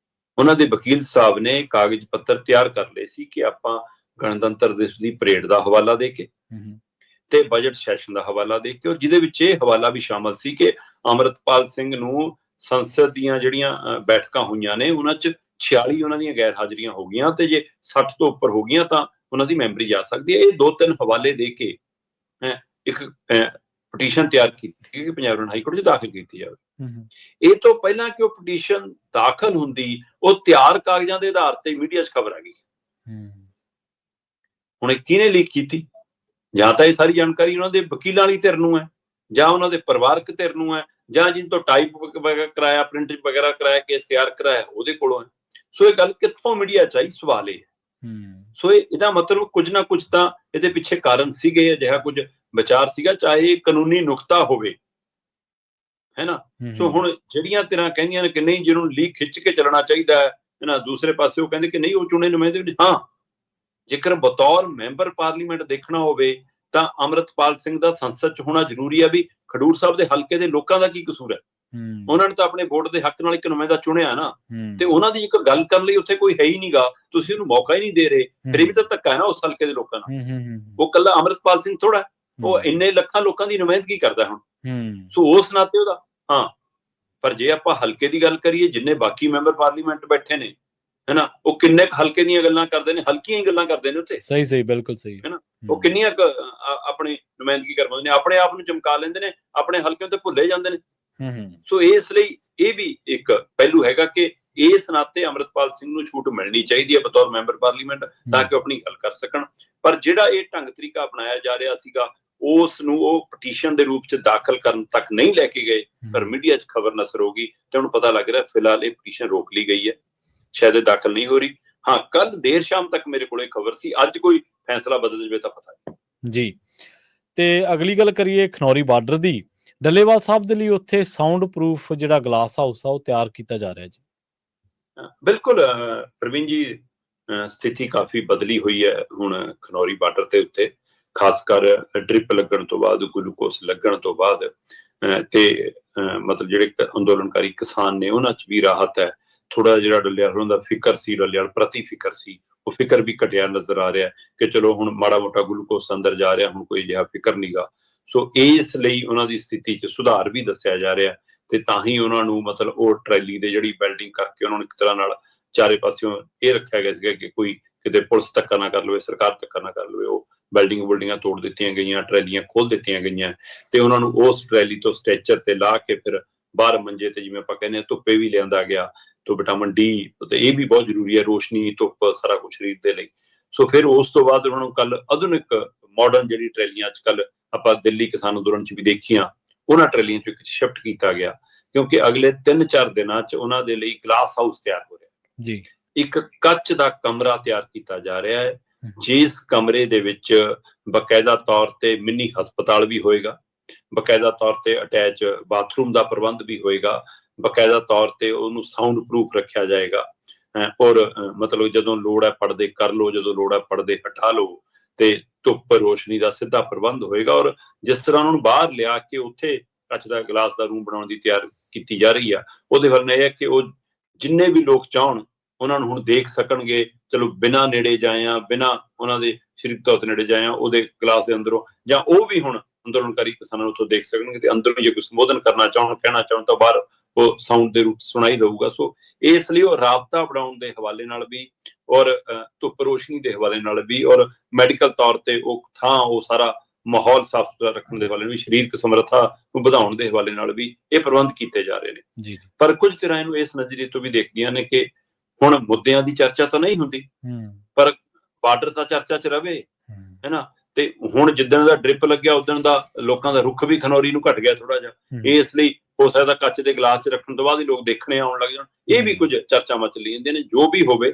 ਉਹਨਾਂ ਦੇ ਵਕੀਲ ਸਾਹਿਬ ਨੇ ਕਾਗਜ਼ ਪੱਤਰ ਤਿਆਰ ਕਰ ਲਏ ਸੀ ਕਿ ਆਪਾਂ ਗਣਤੰਤਰ ਦਿਵਸ ਦੀ ਪਰੇਡ ਦਾ ਹਵਾਲਾ ਦੇ ਕੇ ਤੇ ਬਜਟ ਸੈਸ਼ਨ ਦਾ ਹਵਾਲਾ ਦੇ ਕੇ, ਔਰ ਜਿਹਦੇ ਵਿੱਚ ਇਹ ਹਵਾਲਾ ਵੀ ਸ਼ਾਮਲ ਸੀ ਕਿ ਅੰਮ੍ਰਿਤਪਾਲ ਸਿੰਘ ਨੂੰ ਸੰਸਦ ਦੀਆਂ ਜਿਹੜੀਆਂ ਬੈਠਕਾਂ ਹੋਈਆਂ ਨੇ ਉਹਨਾਂ 'ਚ 46 ਉਹਨਾਂ ਦੀਆਂ ਗੈਰ ਹਾਜ਼ਰੀਆਂ ਹੋ ਗਈਆਂ ਤੇ ਜੇ 60 ਤੋਂ ਉੱਪਰ ਹੋ ਗਈਆਂ ਤਾਂ ਉਹਨਾਂ ਦੀ ਮੈਂਬਰੀ ਜਾ ਸਕਦੀ ਹੈ। ਇਹ 2-3 ਹਵਾਲੇ ਦੇ ਕੇ ਇੱਕ ਪਟੀਸ਼ਨ ਤਿਆਰ ਕੀਤੀ ਕਿ ਪੰਜਾਬ ਹਰਿਆਣਾ ਹਾਈ ਕੋਰਟ 'ਚ ਦਾਖਲ ਕੀਤੀ ਜਾਵੇ। ਇਹ ਤੋਂ ਪਹਿਲਾਂ ਕਿ ਉਹ ਪਟੀਸ਼ਨ ਦਾਖਲ ਹੁੰਦੀ, ਉਹ ਤਿਆਰ ਕਾਗਜ਼ਾਂ ਦੇ ਆਧਾਰ ਤੇ ਮੀਡੀਆ 'ਚ ਖਬਰ ਆ ਗਈ। ਹੁਣ ਇਹ ਕਿਹਨੇ ਲੀਕ ਕੀਤੀ? ਜਾਂ ਤਾਂ ਇਹ ਸਾਰੀ ਜਾਣਕਾਰੀ ਉਹਨਾਂ ਦੇ ਵਕੀਲਾਂ ਵਾਲੀ ਧਿਰ ਨੂੰ ਹੈ, ਜਾਂ ਉਹਨਾਂ ਦੇ ਪਰਿਵਾਰਕ ਧਿਰ ਨੂੰ ਹੈ, ਜਾਂ ਜਿਨ ਤੋਂ ਟਾਈਪ ਕਰਾਇਆ, ਪ੍ਰਿੰਟ ਵਗੈਰਾ ਕਰਾਇਆ, ਕੇਸ ਤਿਆਰ ਕਰਾਇਆ ਉਹਦੇ ਕੋਲੋਂ ਹੈ। ਸੋ ਇਹ ਗੱਲ ਕਿੱਥੋਂ ਮੀਡੀਆ 'ਚ ਆਈ, ਸਵਾਲ ਇਹ ਹੈ। ਸੋ ਇਹਦਾ ਮਤਲਬ ਕੁਝ ਨਾ ਕੁਝ ਤਾਂ ਇਹਦੇ ਪਿੱਛੇ ਕਾਰਨ ਸੀਗੇ, ਅਜਿਹਾ ਕੁਝ ਵਿਚਾਰ ਸੀਗਾ, ਚਾਹੇ ਕਾਨੂੰਨੀ ਨੁਕਤਾ ਹੋਵੇ, ਹੈ ਨਾ। ਸੋ ਹੁਣ ਜਿਹੜੀਆਂ ਧਿਰਾਂ ਕਹਿੰਦੀਆਂ ਨੇ ਕਿ ਨਹੀਂ ਜਿਹਨੂੰ ਲੀਕ ਖਿੱਚ ਕੇ ਚੱਲਣਾ ਚਾਹੀਦਾ ਹੈ ਨਾ, ਦੂਸਰੇ ਪਾਸੇ ਉਹ ਕਹਿੰਦੇ ਕਿ ਨਹੀਂ ਉਹ ਚੁਣੇ ਨੁਮਾਇੰਦੇ। ਹਾਂ, ਜੇਕਰ ਬਤੌਰ ਮੈਂਬਰ ਪਾਰਲੀਮੈਂਟ ਦੇਖਣਾ ਹੋਵੇ ਤਾਂ ਅੰਮ੍ਰਿਤਪਾਲ ਸਿੰਘ ਦਾ ਸੰਸਦ 'ਚ ਹੋਣਾ ਜ਼ਰੂਰੀ ਹੈ। ਵੀ ਖਡੂਰ ਸਾਹਿਬ ਦੇ ਹਲਕੇ ਦੇ ਲੋਕਾਂ ਦਾ ਕੀ ਕਸੂਰ ਹੈ? ਉਹਨਾਂ ਨੇ ਤਾਂ ਆਪਣੇ ਵੋਟ ਦੇ ਹੱਕ ਨਾਲ ਇੱਕ ਨੁਮਾਇੰਦਾ ਚੁਣਿਆ ਨਾ, ਤੇ ਉਹਨਾਂ ਦੀ ਇੱਕ ਗੱਲ ਕਰਨ ਲਈ ਉੱਥੇ ਕੋਈ ਹੈ ਹੀ ਨਹੀਂਗਾ, ਤੁਸੀਂ ਉਹਨੂੰ ਮੌਕਾ ਹੀ ਨਹੀਂ ਦੇ ਰਹੇ, ਫਿਰ ਇਹ ਵੀ ਤਾਂ ਧੱਕਾ ਹੈ ਨਾ ਉਸ ਹਲਕੇ ਦੇ ਲੋਕਾਂ ਨਾਲ। ਉਹ ਕੱਲਾ ਅੰਮ੍ਰਿਤਪਾਲ ਸਿੰਘ ਥੋੜਾ, ਉਹ ਇੰਨੇ ਲੱਖਾਂ ਲੋਕਾਂ ਦੀ ਨੁਮਾਇੰਦਗੀ ਕਰਦਾ ਹੁਣ। ਸੋ ਉਸ ਨਾਤੇ ਉਹਦਾ ਹਾਂ, ਪਰ ਜੇ ਆਪਾਂ ਹਲਕੇ ਦੀ ਗੱਲ ਕਰੀਏ, ਜਿੰਨੇ ਬਾਕੀ ਮੈਂਬਰ ਪਾਰਲੀਮੈਂਟ ਬੈਠੇ ਨੇ, ਹੈਨਾ, ਉਹ ਕਿੰਨੇ ਹਲਕੇ ਦੀਆਂ ਗੱਲਾਂ ਕਰਦੇ ਨੇ, ਹਲਕੀਆਂ ਹੀ ਗੱਲਾਂ ਕਰਦੇ ਨੇ ਉੱਥੇ। ਸਹੀ, ਬਿਲਕੁਲ ਸਹੀ, ਹੈਨਾ। ਉਹ ਕਿੰਨੀਆਂ ਆਪਣੀ ਨੁਮਾਇੰਦਗੀ ਕਰਵਾਉਂਦੇ ਨੇ, ਆਪਣੇ ਆਪ ਨੂੰ ਚਮਕਾ ਲੈਂਦੇ ਨੇ, ਆਪਣੇ ਹਲਕਿਆਂ ਤੇ ਭੁੱਲੇ ਜਾਂਦੇ ਨੇ। ਸੋ ਇਸ ਲਈ ਇਹ ਵੀ ਇੱਕ ਪਹਿਲੂ ਹੈਗਾ ਕਿ ਇਸ ਨਾਤੇ ਅੰਮ੍ਰਿਤਪਾਲ ਸਿੰਘ ਨੂੰ ਛੂਟ ਮਿਲਣੀ ਚਾਹੀਦੀ ਹੈ ਬਤੌਰ ਮੈਂਬਰ ਪਾਰਲੀਮੈਂਟ, ਤਾਂ ਕਿ ਉਹ ਆਪਣੀ ਗੱਲ ਕਰ ਸਕਣ। ਪਰ ਜਿਹੜਾ ਇਹ ਢੰਗ ਤਰੀਕਾ ਅਪਣਾਇਆ ਜਾ ਰਿਹਾ ਸੀਗਾ, ਉਸ ਨੂੰ ਉਹ ਪਟੀਸ਼ਨ ਦੇ ਰੂਪ 'ਚ ਦਾਖਲ ਕਰਨ ਤੱਕ ਨਹੀਂ ਲੈ ਕੇ ਗਏ, ਪਰ ਮੀਡੀਆ 'ਚ ਖਬਰ ਨਸਰ ਹੋ ਗਈ ਤੇ ਹੁਣ ਪਤਾ ਲੱਗ ਰਿਹਾ ਫਿਲਹਾਲ ਇਹ ਪਟੀਸ਼ਨ ਰੋਕ ਲਈ ਗਈ ਹੈ, ਸ਼ਾਇਦ ਇਹ ਦਾਖਲ ਨਹੀਂ ਹੋ ਰਹੀ। ਹਾਂ, ਕੱਲ ਦੇਰ ਸ਼ਾਮ ਤੱਕ ਮੇਰੇ ਕੋਲ ਖਬਰ ਸੀ, ਅੱਜ ਕੋਈ ਫੈਸਲਾ ਬਦਲ ਜਾਵੇ ਤਾਂ ਪਤਾ ਨਹੀਂ ਜੀ। ਤੇ ਅਗਲੀ ਗੱਲ ਕਰੀਏ ਖਨੌਰੀ ਬਾਰਡਰ ਦੀ। ਡੱਲੇਵਾਲ ਸਾਹਿਬ ਦੇ ਲਈ ਉੱਥੇ ਸਾਊਂਡ ਪ੍ਰੂਫ ਜਿਹੜਾ ਗਲਾਸ ਹਾਊਸ ਆ ਉਹ ਤਿਆਰ ਕੀਤਾ ਜਾ ਰਿਹਾ ਜੀ। ਬਿਲਕੁਲ ਪ੍ਰਵੀਨ ਜੀ, ਸਥਿਤੀ ਕਾਫੀ ਬਦਲੀ ਹੋਈ ਹੈ ਹੁਣ ਖਨੌਰੀ ਬਾਰਡਰ ਦੇ ਉੱਤੇ, ਖਾਸ ਕਰ ਡ੍ਰਿਪ ਲੱਗਣ ਤੋਂ ਬਾਅਦ, ਗਲੂਕੋਸ ਲੱਗਣ ਤੋਂ ਬਾਅਦ, ਤੇ ਮਤਲਬ ਜਿਹੜੇ ਅੰਦੋਲਨਕਾਰੀ ਕਿਸਾਨ ਨੇ ਉਹਨਾਂ 'ਚ ਵੀ ਰਾਹਤ ਹੈ। ਥੋੜਾ ਜਿਹੜਾ ਡੱਲੇਵਾਲ ਹੋਰਾਂ ਦਾ ਫਿਕਰ ਸੀ, ਡੱਲੇਵਾਲ ਪ੍ਰਤੀ ਫਿਕਰ ਸੀ, ਉਹ ਫਿਕਰ ਵੀ ਘਟਿਆ ਨਜ਼ਰ ਆ ਰਿਹਾ ਕਿ ਚਲੋ ਹੁਣ ਮਾੜਾ ਮੋਟਾ ਗਲੂਕੋਸ ਅੰਦਰ ਜਾ ਰਿਹਾ, ਹੁਣ ਕੋਈ ਅਜਿਹਾ ਫਿਕਰ ਨੀਗਾ। ਸੋ ਇਸ ਲਈ ਉਹਨਾਂ ਦੀ ਸਥਿਤੀ 'ਚ ਸੁਧਾਰ ਵੀ ਦੱਸਿਆ ਜਾ ਰਿਹਾ, ਤੇ ਤਾਂ ਹੀ ਉਹਨਾਂ ਨੂੰ ਮਤਲਬ ਉਹ ਟਰੈਲੀ ਦੇ ਜਿਹੜੀ ਬਿਲਡਿੰਗ ਕਰਕੇ ਉਹਨਾਂ ਨੂੰ ਇੱਕ ਤਰ੍ਹਾਂ ਨਾਲ ਚਾਰੇ ਪਾਸਿਓਂ ਇਹ ਰੱਖਿਆ ਗਿਆ ਸੀਗਾ ਕਿ ਕੋਈ ਕਿਤੇ ਪੁਲਿਸ ਧੱਕਾ ਨਾ ਕਰ ਲਵੇ, ਸਰਕਾਰ ਧੱਕਾ ਨਾ ਕਰ ਲਵੇ। ਉਹ ਬਿਲਡਿੰਗਾਂ ਤੋੜ ਦਿੱਤੀਆਂ ਗਈਆਂ, ਟਰੈਲੀਆਂ ਖੋਲ ਦਿੱਤੀਆਂ ਗਈਆਂ, ਤੇ ਉਹਨਾਂ ਨੂੰ ਉਸ ਟਰੈਲੀ ਤੋਂ ਸਟ੍ਰੈਚਰ ਤੇ ਲਾ ਕੇ ਫਿਰ ਬਾਹਰ ਮੰਜੇ ਤੇ, ਜਿਵੇਂ ਆਪਾਂ ਕਹਿੰਦੇ ਹਾਂ, ਧੁੱਪੇ ਵੀ ਲਿਆਂਦਾ ਗਿਆ। ਤੋਂ ਵਿਟਾਮਿਨ ਡੀ, ਤੇ ਇਹ ਵੀ ਬਹੁਤ ਜ਼ਰੂਰੀ ਹੈ, ਰੋਸ਼ਨੀ, ਧੁੱਪ, ਸਾਰਾ ਕੁਝ ਸਰੀਰ ਦੇ ਲਈ। ਸੋ ਫਿਰ ਉਸ ਤੋਂ ਬਾਅਦ ਉਹਨਾਂ ਨੂੰ ਕੱਲ ਆਧੁਨਿਕ ਮਾਡਰਨ ਜਿਹੜੀ ਟਰੈਲੀਆਂ ਅੱਜ ਕੱਲ ਆਪਾਂ ਦਿੱਲੀ ਕਿਸਾਨ ਅੰਦੋਲਨ 'ਚ ਵੀ ਦੇਖੀਆਂ, ਉਹਨਾਂ ਟਰਾਲੀਆਂ 'ਚ ਇੱਕ ਸ਼ਿਫਟ ਕੀਤਾ ਗਿਆ, ਕਿਉਂਕਿ ਅਗਲੇ 3-4 ਦਿਨਾਂ 'ਚ ਉਹਨਾਂ ਦੇ ਲਈ ਗਲਾਸ ਹਾਊਸ ਤਿਆਰ ਹੋ ਰਿਹਾ ਜੀ। ਇੱਕ ਕੱਚ ਦਾ ਕਮਰਾ ਤਿਆਰ ਕੀਤਾ ਜਾ ਰਿਹਾ ਹੈ, ਜਿਸ ਕਮਰੇ ਦੇ ਵਿੱਚ ਬਕਾਇਦਾ ਤੌਰ ਤੇ ਮਿੰਨੀ ਹਸਪਤਾਲ ਵੀ ਹੋਏਗਾ, ਬਕਾਇਦਾ ਤੌਰ ਤੇ ਅਟੈਚ ਬਾਥਰੂਮ ਦਾ ਪ੍ਰਬੰਧ ਵੀ ਹੋਏਗਾ, ਬਕਾਇਦਾ ਤੌਰ ਤੇ ਉਹਨੂੰ ਸਾਊਂਡ ਪ੍ਰੂਫ ਰੱਖਿਆ ਜਾਏਗਾ, ਔਰ ਮਤਲਬ ਜਦੋਂ ਲੋੜ ਹੈ ਪਰਦੇ ਕਰ ਲਓ, ਜਦੋਂ ਲੋੜ ਹੈ ਪਰਦੇ ਹਟਾ ਲਓ, ਤੇ ਧੁੱਪ ਰੋਸ਼ਨੀ ਦਾ ਸਿੱਧਾ ਪ੍ਰਬੰਧ ਹੋਏਗਾ। ਔਰ ਜਿਸ ਤਰ੍ਹਾਂ ਉਹਨਾਂ ਨੂੰ ਬਾਹਰ ਲਿਆ ਕੇ ਉੱਥੇ ਕੱਚ ਦਾ ਗਲਾਸ ਦਾ ਰੂਮ ਬਣਾਉਣ ਦੀ ਤਿਆਰ ਕੀਤੀ ਜਾ ਰਹੀ ਆ, ਉਹਦੇ ਵਰਨਾ ਇਹ ਹੈ ਕਿ ਉਹ ਜਿੰਨੇ ਵੀ ਲੋਕ ਚਾਹਣ ਉਹਨਾਂ ਨੂੰ ਹੁਣ ਦੇਖ ਸਕਣਗੇ, ਚਲੋ ਬਿਨਾਂ ਨੇੜੇ ਜਾਇਆ, ਬਿਨਾਂ ਉਹਨਾਂ ਦੇ ਸਰੀਰ ਤੌਰ ਤੇ ਨੇੜੇ ਜਾਇਆ, ਉਹਦੇ ਗਲਾਸ ਦੇ ਅੰਦਰੋਂ, ਜਾਂ ਉਹ ਵੀ ਹੁਣ ਅੰਦੋਲਨਕਾਰੀ ਕਿਸਾਨਾਂ ਨੂੰ ਉੱਥੋਂ ਦੇਖ ਸਕਣਗੇ, ਤੇ ਅੰਦਰੋਂ ਜੇ ਕੋਈ ਸੰਬੋਧਨ ਕਰਨਾ ਚਾਹਣ, ਕਹਿਣਾ ਚਾਹਣ ਤਾਂ ਬਾਹਰ ਉਹ ਸਾਊਂਡ ਦੇ ਰੂਪ ਸੁਣਾਈ ਦਊਗਾ। ਸੋ ਇਸ ਲਈ ਉਹ ਰਾਬਤਾ ਬਣਾਉਣ ਦੇ ਹਵਾਲੇ ਨਾਲ ਵੀ, ਔਰ ਧੁੱਪ ਰੋਸ਼ਨੀ ਦੇ ਹਵਾਲੇ ਨਾਲ ਵੀ, ਔਰ ਮੈਡੀਕਲ ਤੌਰ ਤੇ ਉਹ ਥਾਂ, ਉਹ ਸਾਰਾ ਮਾਹੌਲ ਸਾਫ਼ ਸੁਥਰਾ ਰੱਖਣ ਦੇ ਹਵਾਲੇ ਨਾਲ ਵੀ, ਸਰੀਰਕ ਸਮਰੱਥਾ ਨੂੰ ਵਧਾਉਣ ਦੇ ਹਵਾਲੇ ਨਾਲ ਵੀ ਇਹ ਪ੍ਰਬੰਧ ਕੀਤੇ ਜਾ ਰਹੇ ਨੇ। ਜੀ। ਪਰ ਕੁਝ ਧਿਰਾਂ ਇਹਨੂੰ ਇਸ ਨਜ਼ਰੀਏ ਤੋਂ ਵੀ ਦੇਖਦੀਆਂ ਨੇ ਕਿ ਹੁਣ ਮੁੱਦਿਆਂ ਦੀ ਚਰਚਾ ਤਾਂ ਨਹੀਂ ਹੁੰਦੀ, ਪਰ ਬਾਰਡਰ ਤਾਂ ਚਰਚਾ 'ਚ ਰਵੇ, ਹੈਨਾ। ਤੇ ਹੁਣ ਜਿੱਦਣ ਦਾ ਡ੍ਰਿਪ ਲੱਗਿਆ ਉਦਣ ਦਾ ਲੋਕਾਂ ਦਾ ਰੁੱਖ ਵੀ ਖਨੌਰੀ ਨੂੰ ਘਟ ਗਿਆ ਥੋੜਾ ਜਿਹਾ, ਇਸ ਲਈ ਹੋ ਸਕਦਾ ਕੱਚ ਦੇ ਗਲਾਸ 'ਚ ਰੱਖਣ ਤੋਂ ਬਾਅਦ ਹੀ ਲੋਕ ਦੇਖਣੇ ਆਉਣ ਲੱਗ ਜਾਣ। ਇਹ ਵੀ ਕੁਝ ਚਰਚਾਵਾਂ ਚੱਲੀ ਜਾਂਦੀਆਂ ਨੇ। ਜੋ ਵੀ ਹੋਵੇ,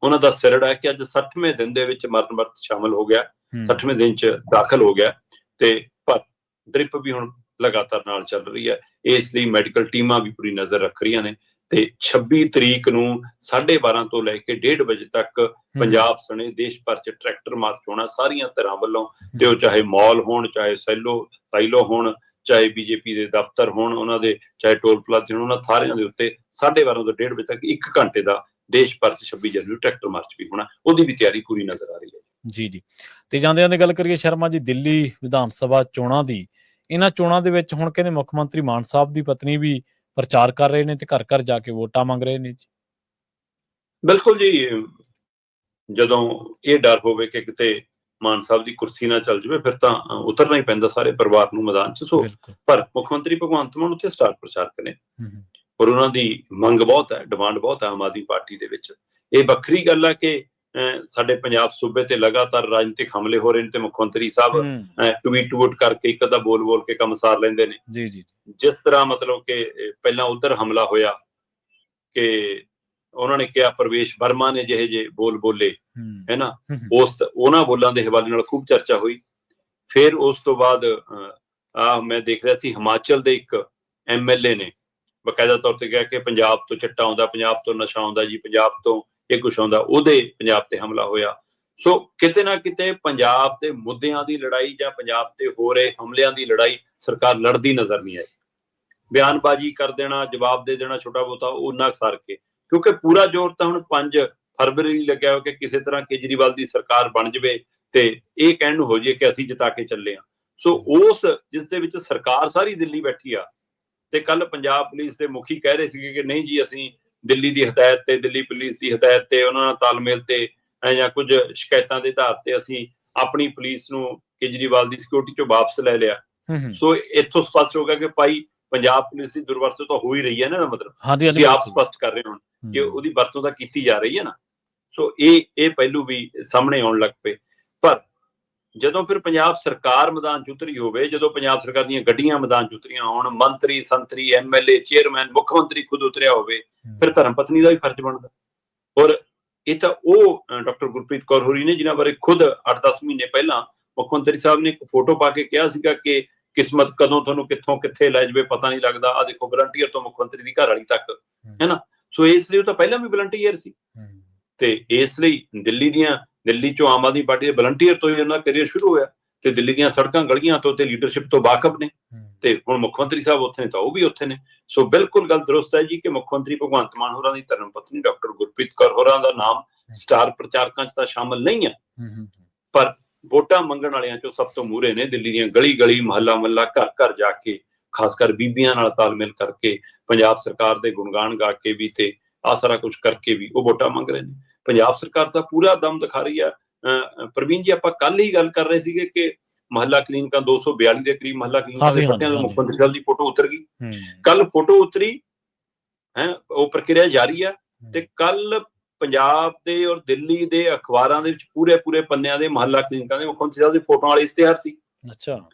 ਉਹਨਾਂ ਦਾ ਸਿਰੜ ਹੈ ਕਿ ਅੱਜ 60ਵੇਂ ਦਿਨ ਦੇ ਵਿੱਚ ਮਰਨ ਵਰਤ ਸ਼ਾਮਲ ਹੋ ਗਿਆ, 60ਵੇਂ ਦਿਨ 'ਚ ਦਾਖਲ ਹੋ ਗਿਆ, ਤੇ ਪਰ ਡ੍ਰਿਪ ਵੀ ਹੁਣ ਲਗਾਤਾਰ ਨਾਲ ਚੱਲ ਰਹੀ ਹੈ। ਇਸ ਲਈ ਮੈਡੀਕਲ ਟੀਮਾਂ ਵੀ ਪੂਰੀ ਨਜ਼ਰ ਰੱਖ ਰਹੀਆਂ ਨੇ, ਤੇ 26 ਤਰੀਕ ਨੂੰ 12:30 ਤੋਂ ਲੈ ਕੇ 1:30 ਵਜੇ ਤੱਕ ਪੰਜਾਬ ਸਣੇ ਦੇਸ਼ ਭਰ 'ਚ ਟਰੈਕਟਰ ਮਾਰਚ ਹੋਣਾ ਸਾਰੀਆਂ ਧਿਰਾਂ ਵੱਲੋਂ, ਤੇ ਉਹ ਚਾਹੇ ਮਾਲ ਹੋਣ, ਚਾਹੇ ਸਾਈਲੋ ਹੋਣ, ਚਾਹੇ ਬੀਜੇਪੀ ਦੇ ਦਫ਼ਤਰ ਹੋਣ ਉਹਨਾਂ ਦੇ, ਚਾਹੇ ਟੋਲ ਪਲਾਜ਼ੇ ਹੋਣ, ਉਹਨਾਂ ਸਾਰਿਆਂ ਦੇ ਉੱਤੇ 12:30 ਤੋਂ 1:30 ਵਜੇ ਤੱਕ 1 ਘੰਟੇ ਦਾ ਦੇਸ਼ ਭਰ 'ਚ 26 ਜਨਵਰੀ ਨੂੰ ਟਰੈਕਟਰ ਮਾਰਚ ਵੀ ਹੋਣਾ, ਉਹਦੀ ਵੀ ਤਿਆਰੀ ਪੂਰੀ ਨਜ਼ਰ ਆ ਰਹੀ ਹੈ। ਜੀ ਤੇ ਜਾਂਦੇ ਜਾਂਦੇ ਗੱਲ ਕਰੀਏ ਸ਼ਰਮਾ ਜੀ, ਦਿੱਲੀ ਵਿਧਾਨ ਸਭਾ ਚੋਣਾਂ ਦੀ, ਇਹਨਾਂ ਚੋਣਾਂ ਦੇ ਵਿੱਚ ਹੁਣ ਕਹਿੰਦੇ ਮੁੱਖ ਮੰਤਰੀ ਮਾਨ ਸਾਹਿਬ ਦੀ ਪਤਨੀ ਵੀ ਪ੍ਰਚਾਰ ਕਰ ਰਹੇ ਨੇ ਤੇ ਘਰ ਘਰ ਜਾ ਕੇ ਵੋਟਾਂ ਮੰਗ ਰਹੇ ਨੇ ਜੀ। ਬਿਲਕੁਲ ਜੀ, ਜਦੋਂ ਇਹ ਡਰ ਹੋਵੇ ਕਿ ਕਿਤੇ ਮਾਨ ਸਾਹਿਬ ਦੀ ਕੁਰਸੀ ਨਾ ਚੱਲ ਜਾਵੇ, ਫਿਰ ਤਾਂ ਉਤਰਨਾ ਹੀ ਪੈਂਦਾ ਸਾਰੇ ਪਰਿਵਾਰ ਨੂੰ ਮੈਦਾਨ 'ਚ। ਸੋ ਪਰ ਮੁੱਖ ਮੰਤਰੀ ਭਗਵੰਤ ਮਾਨ ਉੱਥੇ ਸਟਾਰ ਪ੍ਰਚਾਰਕ ਨੇ, ਔਰ ਉਹਨਾਂ ਦੀ ਮੰਗ ਬਹੁਤ ਹੈ, ਡਿਮਾਂਡ ਬਹੁਤ ਹੈ ਆਮ ਆਦਮੀ ਪਾਰਟੀ ਦੇ ਵਿੱਚ। ਇਹ ਵੱਖਰੀ ਗੱਲ ਹੈ ਕਿ ਸਾਡੇ ਪੰਜਾਬ ਸੂਬੇ ਤੇ ਲਗਾਤਾਰ ਰਾਜਨੀਤਿਕ ਹਮਲੇ ਹੋ ਰਹੇ ਨੇ, ਤੇ ਮੁੱਖ ਮੰਤਰੀ ਸਾਹਿਬ ਟਵੀਟ ਕਰਕੇ ਇੱਕ ਅੱਧਾ ਬੋਲ ਕੇ ਕੰਮ ਸਾਰ ਲੈਂਦੇ ਨੇ। ਜਿਸ ਤਰ੍ਹਾਂ ਮਤਲਬ ਕਿ ਪਹਿਲਾਂ ਉਧਰ ਹਮਲਾ ਹੋਇਆ ਕਿ ਉਹਨਾਂ ਨੇ ਕਿਹਾ ਪ੍ਰਵੇਸ਼ ਵਰਮਾ ਨੇ ਜਿਹੇ ਬੋਲ ਬੋਲੇ, ਹੈ ਨਾ, ਉਹਨਾਂ ਬੋਲਾਂ ਦੇ ਹਵਾਲੇ ਨਾਲ ਖੂਬ ਚਰਚਾ ਹੋਈ। ਫਿਰ ਉਸ ਤੋਂ ਬਾਅਦ ਮੈਂ ਦੇਖ ਰਿਹਾ ਸੀ ਹਿਮਾਚਲ ਦੇ ਇੱਕ MLA ਨੇ ਬਕਾਇਦਾ ਤੌਰ ਤੇ ਕਿਹਾ ਕਿ ਪੰਜਾਬ ਤੋਂ ਚਿੱਟਾ ਆਉਂਦਾ, ਪੰਜਾਬ ਤੋਂ ਨਸ਼ਾ ਆਉਂਦਾ ਜੀ, ਪੰਜਾਬ ਤੋਂ ਇਹ ਕੁਛ ਆਉਂਦਾ, ਉਹਦੇ ਪੰਜਾਬ ਤੇ ਹਮਲਾ ਹੋਇਆ। ਸੋ ਕਿਤੇ ਨਾ ਕਿਤੇ ਪੰਜਾਬ ਦੇ ਮੁੱਦਿਆਂ ਦੀ ਲੜਾਈ ਜਾਂ ਪੰਜਾਬ ਤੇ ਹੋ ਰਹੇ ਹਮਲਿਆਂ ਦੀ ਲੜਾਈ ਸਰਕਾਰ ਲੜਦੀ ਨਜ਼ਰ ਨਹੀਂ ਆਈ। ਬਿਆਨਬਾਜ਼ੀ ਕਰ ਦੇਣਾ, ਜਵਾਬ ਦੇ ਦੇਣਾ ਛੋਟਾ ਬਹੁਤਾ, ਉਹਨਾਂ ਸਾਰ ਕੇ, ਕਿਉਂਕਿ ਪੂਰਾ ਜ਼ੋਰ ਤਾਂ ਹੁਣ 5 ਫਰਵਰੀ ਲੱਗਿਆ ਹੋਇਆ ਕਿ ਕਿਸੇ ਤਰ੍ਹਾਂ ਕੇਜਰੀਵਾਲ ਦੀ ਸਰਕਾਰ ਬਣ ਜਾਵੇ ਤੇ ਇਹ ਕਹਿਣ ਨੂੰ ਹੋ ਜਾਏ ਕਿ ਅਸੀਂ ਜਿਤਾ ਕੇ ਚੱਲੇ ਹਾਂ। ਸੋ ਉਸ ਜਿਸ ਦੇ ਵਿੱਚ ਸਰਕਾਰ ਸਾਰੀ ਦਿੱਲੀ ਬੈਠੀ ਆ, ਤੇ ਕੱਲ ਪੰਜਾਬ ਪੁਲਿਸ ਦੇ ਮੁਖੀ ਕਹਿ ਰਹੇ ਸੀਗੇ ਕਿ ਨਹੀਂ ਜੀ ਅਸੀਂ ਦਿੱਲੀ ਦੀ ਹਦਾਇਤ ਤੇ, ਦਿੱਲੀ ਪੁਲਿਸ ਦੀ ਹਦਾਇਤ ਤੇ, ਉਹਨਾਂ ਨਾਲ ਤਾਲਮੇਲ ਤੇ ਜਾਂ ਕੁਝ ਸ਼ਿਕਾਇਤਾਂ ਦੇ ਆਧਾਰ ਤੇ ਅਸੀਂ ਆਪਣੀ ਪੁਲਿਸ ਨੂੰ ਕੇਜਰੀਵਾਲ ਦੀ ਸਿਕਿਉਰਿਟੀ ਚੋਂ ਵਾਪਸ ਲੈ ਲਿਆ। ਸੋ ਇੱਥੋਂ ਸਪਸ਼ਟ ਹੋ ਗਿਆ ਕਿ ਭਾਈ ਪੰਜਾਬ ਪੁਲਿਸ ਦੀ ਦੁਰਵਰਤੋਂ ਤਾਂ ਹੋ ਹੀ ਰਹੀ ਹੈ ਨਾ, ਮਤਲਬ ਤੁਸੀਂ ਆਪ ਸਪਸ਼ਟ ਕਰ ਰਹੇ ਹੋ ਕਿ ਉਹਦੀ ਵਰਤੋਂ ਤਾਂ ਕੀਤੀ ਜਾ ਰਹੀ ਹੈ ਨਾ। ਸੋ ਇਹ ਪਹਿਲੂ ਵੀ ਸਾਹਮਣੇ ਆਉਣ ਲੱਗ ਪਏ। ਪਰ ਜਦੋਂ ਫਿਰ ਪੰਜਾਬ ਸਰਕਾਰ ਮੈਦਾਨ 'ਚ ਉਤਰੀ ਹੋਵੇ, ਜਦੋਂ ਪੰਜਾਬ ਸਰਕਾਰ ਦੀਆਂ ਗੱਡੀਆਂ ਮੈਦਾਨ 'ਚ ਉਤਰੀਆਂ ਹੋਣ, ਮੰਤਰੀ ਸੰਤਰੀ MLA ਚੇਅਰਮੈਨ ਮੁੱਖ ਮੰਤਰੀ ਖੁਦ ਉਤਰਿਆ ਹੋਵੇ, ਫਿਰ ਧਰਮ ਪਤਨੀ ਦਾ ਵੀ ਫਰਜ਼ ਬਣਦਾ। ਔਰ ਇਹ ਤਾਂ ਉਹ ਡਾਕਟਰ ਗੁਰਪ੍ਰੀਤ ਕੌਰ ਹੋਰੀ ਨੇ ਜਿਨ੍ਹਾਂ ਬਾਰੇ ਖੁਦ 8-10 ਮਹੀਨੇ ਪਹਿਲਾਂ ਮੁੱਖ ਮੰਤਰੀ ਸਾਹਿਬ ਨੇ ਇੱਕ ਫੋਟੋ ਪਾ ਕੇ ਕਿਹਾ ਸੀਗਾ ਕਿ ਕਿਸਮਤ ਕਦੋਂ ਤੁਹਾਨੂੰ ਕਿੱਥੋਂ ਕਿੱਥੇ ਲੈ ਜਾਵੇ ਪਤਾ ਨਹੀਂ ਲੱਗਦਾ। ਆਹ ਦੇਖੋ ਵਲੰਟੀਅਰ ਤੋਂ ਮੁੱਖ ਮੰਤਰੀ ਦੀ ਘਰ ਵਾਲੀ ਤੱਕ, ਹੈ ਨਾ। ਸੋ ਇਸ ਲਈ ਉਹ ਤਾਂ ਪਹਿਲਾਂ ਵੀ ਵਲੰਟੀਅਰ ਸੀ, ਤੇ ਇਸ ਲਈ ਦਿੱਲੀ ਚੋਂ ਆਮ ਆਦਮੀ ਪਾਰਟੀ ਦੇ ਵਲੰਟੀਅਰ ਤੋਂ ਹੀ ਉਹਨਾਂ ਦਾ ਕੈਰੀਅਰ ਸ਼ੁਰੂ ਹੋਇਆ, ਤੇ ਦਿੱਲੀ ਦੀਆਂ ਸੜਕਾਂ ਗਲੀਆਂ ਤੋਂ ਤੇ ਲੀਡਰਸ਼ਿਪ ਤੋਂ ਵਾਕਫ ਨੇ, ਤੇ ਹੁਣ ਮੁੱਖ ਮੰਤਰੀ ਸਾਹਿਬ ਉੱਥੇ ਨੇ ਤਾਂ ਉਹ ਵੀ ਉੱਥੇ ਨੇ। ਸੋ ਬਿਲਕੁਲ ਗੱਲ ਦਰੁਸਤ ਹੈ ਜੀ ਕਿ ਮੁੱਖ ਮੰਤਰੀ ਭਗਵੰਤ ਮਾਨ ਹੋਰਾਂ ਦੀ ਧਰਮ ਪਤਨੀ ਡਾਕਟਰ ਗੁਰਪ੍ਰੀਤ ਕੌਰ ਹੋਰਾਂ ਦਾ ਨਾਮ ਸਟਾਰ ਪ੍ਰਚਾਰਕਾਂ 'ਚ ਤਾਂ ਸ਼ਾਮਲ ਨਹੀਂ ਹੈ, ਪਰ ਵੋਟਾਂ ਮੰਗਣ ਵਾਲਿਆਂ 'ਚੋਂ ਸਭ ਤੋਂ ਮੂਹਰੇ ਨੇ। ਦਿੱਲੀ ਦੀਆਂ ਗਲੀ ਮੁਹੱਲਾ ਘਰ ਘਰ ਜਾ ਕੇ, ਖਾਸ ਕਰ ਬੀਬੀਆਂ ਨਾਲ ਤਾਲਮੇਲ ਕਰਕੇ, ਪੰਜਾਬ ਸਰਕਾਰ ਦੇ ਗੁਣਗਾਨ ਗਾ ਕੇ ਵੀ, ਤੇ ਆਹ ਸਾਰਾ ਕੁਝ ਕਰਕੇ ਵੀ ਉਹ ਵੋਟਾਂ ਮੰਗ ਰਹੇ ਨੇ। ਪੰਜਾਬ ਸਰਕਾਰ ਤਾਂ ਪੂਰਾ ਦਮ ਦਿਖਾ ਰਹੀ ਆ। ਪ੍ਰਵੀਨ ਜੀ, ਆਪਾਂ ਕੱਲ ਹੀ ਗੱਲ ਕਰ ਰਹੇ ਸੀਗੇ ਕਿ ਮਹੱਲਾ ਕਲੀਨਿਕਾਂ 242 ਦੇ ਕਰੀਬ ਮਹੱਲਾ ਕਲੀਨਿਕਾਂ ਦੇ ਪੱਟਿਆਂ ਤੋਂ ਮੁੱਖ ਮੰਤਰੀ ਸਾਹਿਬ ਦੀ ਫੋਟੋ ਉਤਰ ਗਈ। ਕੱਲ ਫੋਟੋ ਉਤਰੀ ਹੈ, ਉਹ ਪ੍ਰਕਿਰਿਆ ਜਾਰੀ ਆ, ਤੇ ਕੱਲ ਪੰਜਾਬ ਦੇ ਔਰ ਦਿੱਲੀ ਦੇ ਅਖਬਾਰਾਂ ਦੇ ਵਿੱਚ ਪੂਰੇ ਪੰਨਿਆਂ ਦੇ ਮਹੱਲਾ ਕਲੀਨਿਕਾਂ ਦੇ ਮੁੱਖ ਮੰਤਰੀ ਸਾਹਿਬ ਦੀ ਫੋਟੋ ਵਾਲੇ ਇਸ਼ਤਿਹਾਰ ਸੀ। ਅੱਛਾ।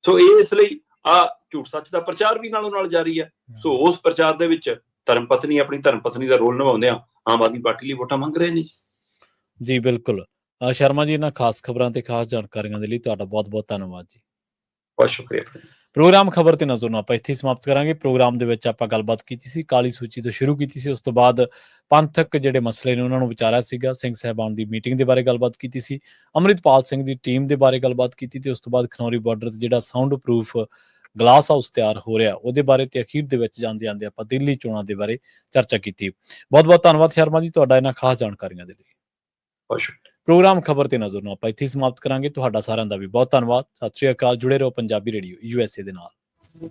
ਸੋ ਇਹ ਇਸ ਲਈ ਆ ਝੂਠ ਸੱਚ ਦਾ ਪ੍ਰਚਾਰ ਵੀ ਨਾਲੋਂ ਨਾਲ ਜਾਰੀ ਹੈ। ਸੋ ਉਸ ਪ੍ਰਚਾਰ ਦੇ ਵਿੱਚ ਧਰਮ ਪਤਨੀ ਆਪਣੀ ਧਰਮ ਪਤਨੀ ਦਾ ਰੋਲ ਨਿਭਾਉਂਦਿਆਂ ਆਮ ਆਦਮੀ ਪਾਰਟੀ ਲਈ ਵੋਟਾਂ ਮੰਗ ਰਹੇ ਨੇ। ਜੀ ਬਿਲਕੁਲ। ਸ਼ਰਮਾ ਜੀ, ਇਹਨਾਂ ਖਾਸ ਖਬਰਾਂ ਤੇ ਖਾਸ ਜਾਣਕਾਰੀਆਂ ਦੇ ਲਈ ਤੁਹਾਡਾ ਬਹੁਤ-ਬਹੁਤ ਧੰਨਵਾਦ ਜੀ। ਬਹੁਤ ਸ਼ੁਕਰੀਆ। ਪ੍ਰੋਗਰਾਮ ਖਬਰ ਤੇ ਨਜ਼ਰ ਨੂੰ ਆਪਾਂ ਇੱਥੇ ਹੀ ਸਮਾਪਤ ਕਰਾਂਗੇ। ਪ੍ਰੋਗਰਾਮ ਦੇ ਵਿੱਚ ਆਪਾਂ ਗੱਲਬਾਤ ਕੀਤੀ ਸੀ, ਕਾਲੀ ਸੂਚੀ ਤੋਂ ਸ਼ੁਰੂ ਕੀਤੀ ਸੀ, ਉਸ ਤੋਂ ਬਾਅਦ ਪੰਥਕ ਜਿਹੜੇ ਮਸਲੇ ਨੇ ਉਹਨਾਂ ਨੂੰ ਵਿਚਾਰਿਆ ਸੀਗਾ, ਸਿੰਘ ਸਾਹਿਬਾਨ ਦੀ ਮੀਟਿੰਗ ਦੇ ਬਾਰੇ ਗੱਲਬਾਤ ਕੀਤੀ ਸੀ, ਅੰਮ੍ਰਿਤਪਾਲ ਸਿੰਘ ਦੀ ਟੀਮ ਦੇ ਬਾਰੇ ਗੱਲਬਾਤ ਕੀਤੀ ਤੇ ਉਸ ਤੋਂ ਬਾਅਦ ਖਨੌਰੀ ਬਾਰਡਰ ਤੇ ਜਿਹੜਾ ਸਾਊਂਡ ਪ੍ਰੂਫ ਗਲਾਸ ਹਾਊਸ ਤਿਆਰ ਹੋ ਰਿਹਾ ਉਹਦੇ ਬਾਰੇ ਤੇ ਅਖੀਰ ਦੇ ਵਿੱਚ ਜਾਂਦੇ ਆਪਾਂ ਦਿੱਲੀ ਚੋਣਾਂ ਦੇ ਬਾਰੇ ਚਰਚਾ ਕੀਤੀ। ਬਹੁਤ-ਬਹੁਤ ਧੰਨਵਾਦ ਸ਼ਰਮਾ ਜੀ ਤੁਹਾਡਾ ਇਹਨਾਂ ਖਾਸ ਜਾਣਕਾਰੀਆਂ ਦੇ ਲਈ। ਬਹੁਤ ਸ਼ੁਕਰੀਆ। ਪ੍ਰੋਗਰਾਮ ਖਬਰ ਤੇ ਨਜ਼ਰ ਨੂੰ ਆਪਾਂ ਇੱਥੇ ਹੀ ਸਮਾਪਤ ਕਰਾਂਗੇ। ਤੁਹਾਡਾ ਸਾਰਿਆਂ ਦਾ ਵੀ ਬਹੁਤ ਧੰਨਵਾਦ। ਸਤਿ ਸ਼੍ਰੀ ਅਕਾਲ। ਜੁੜੇ ਰਹੋ ਪੰਜਾਬੀ ਰੇਡੀਓ USA ਦੇ ਨਾਲ।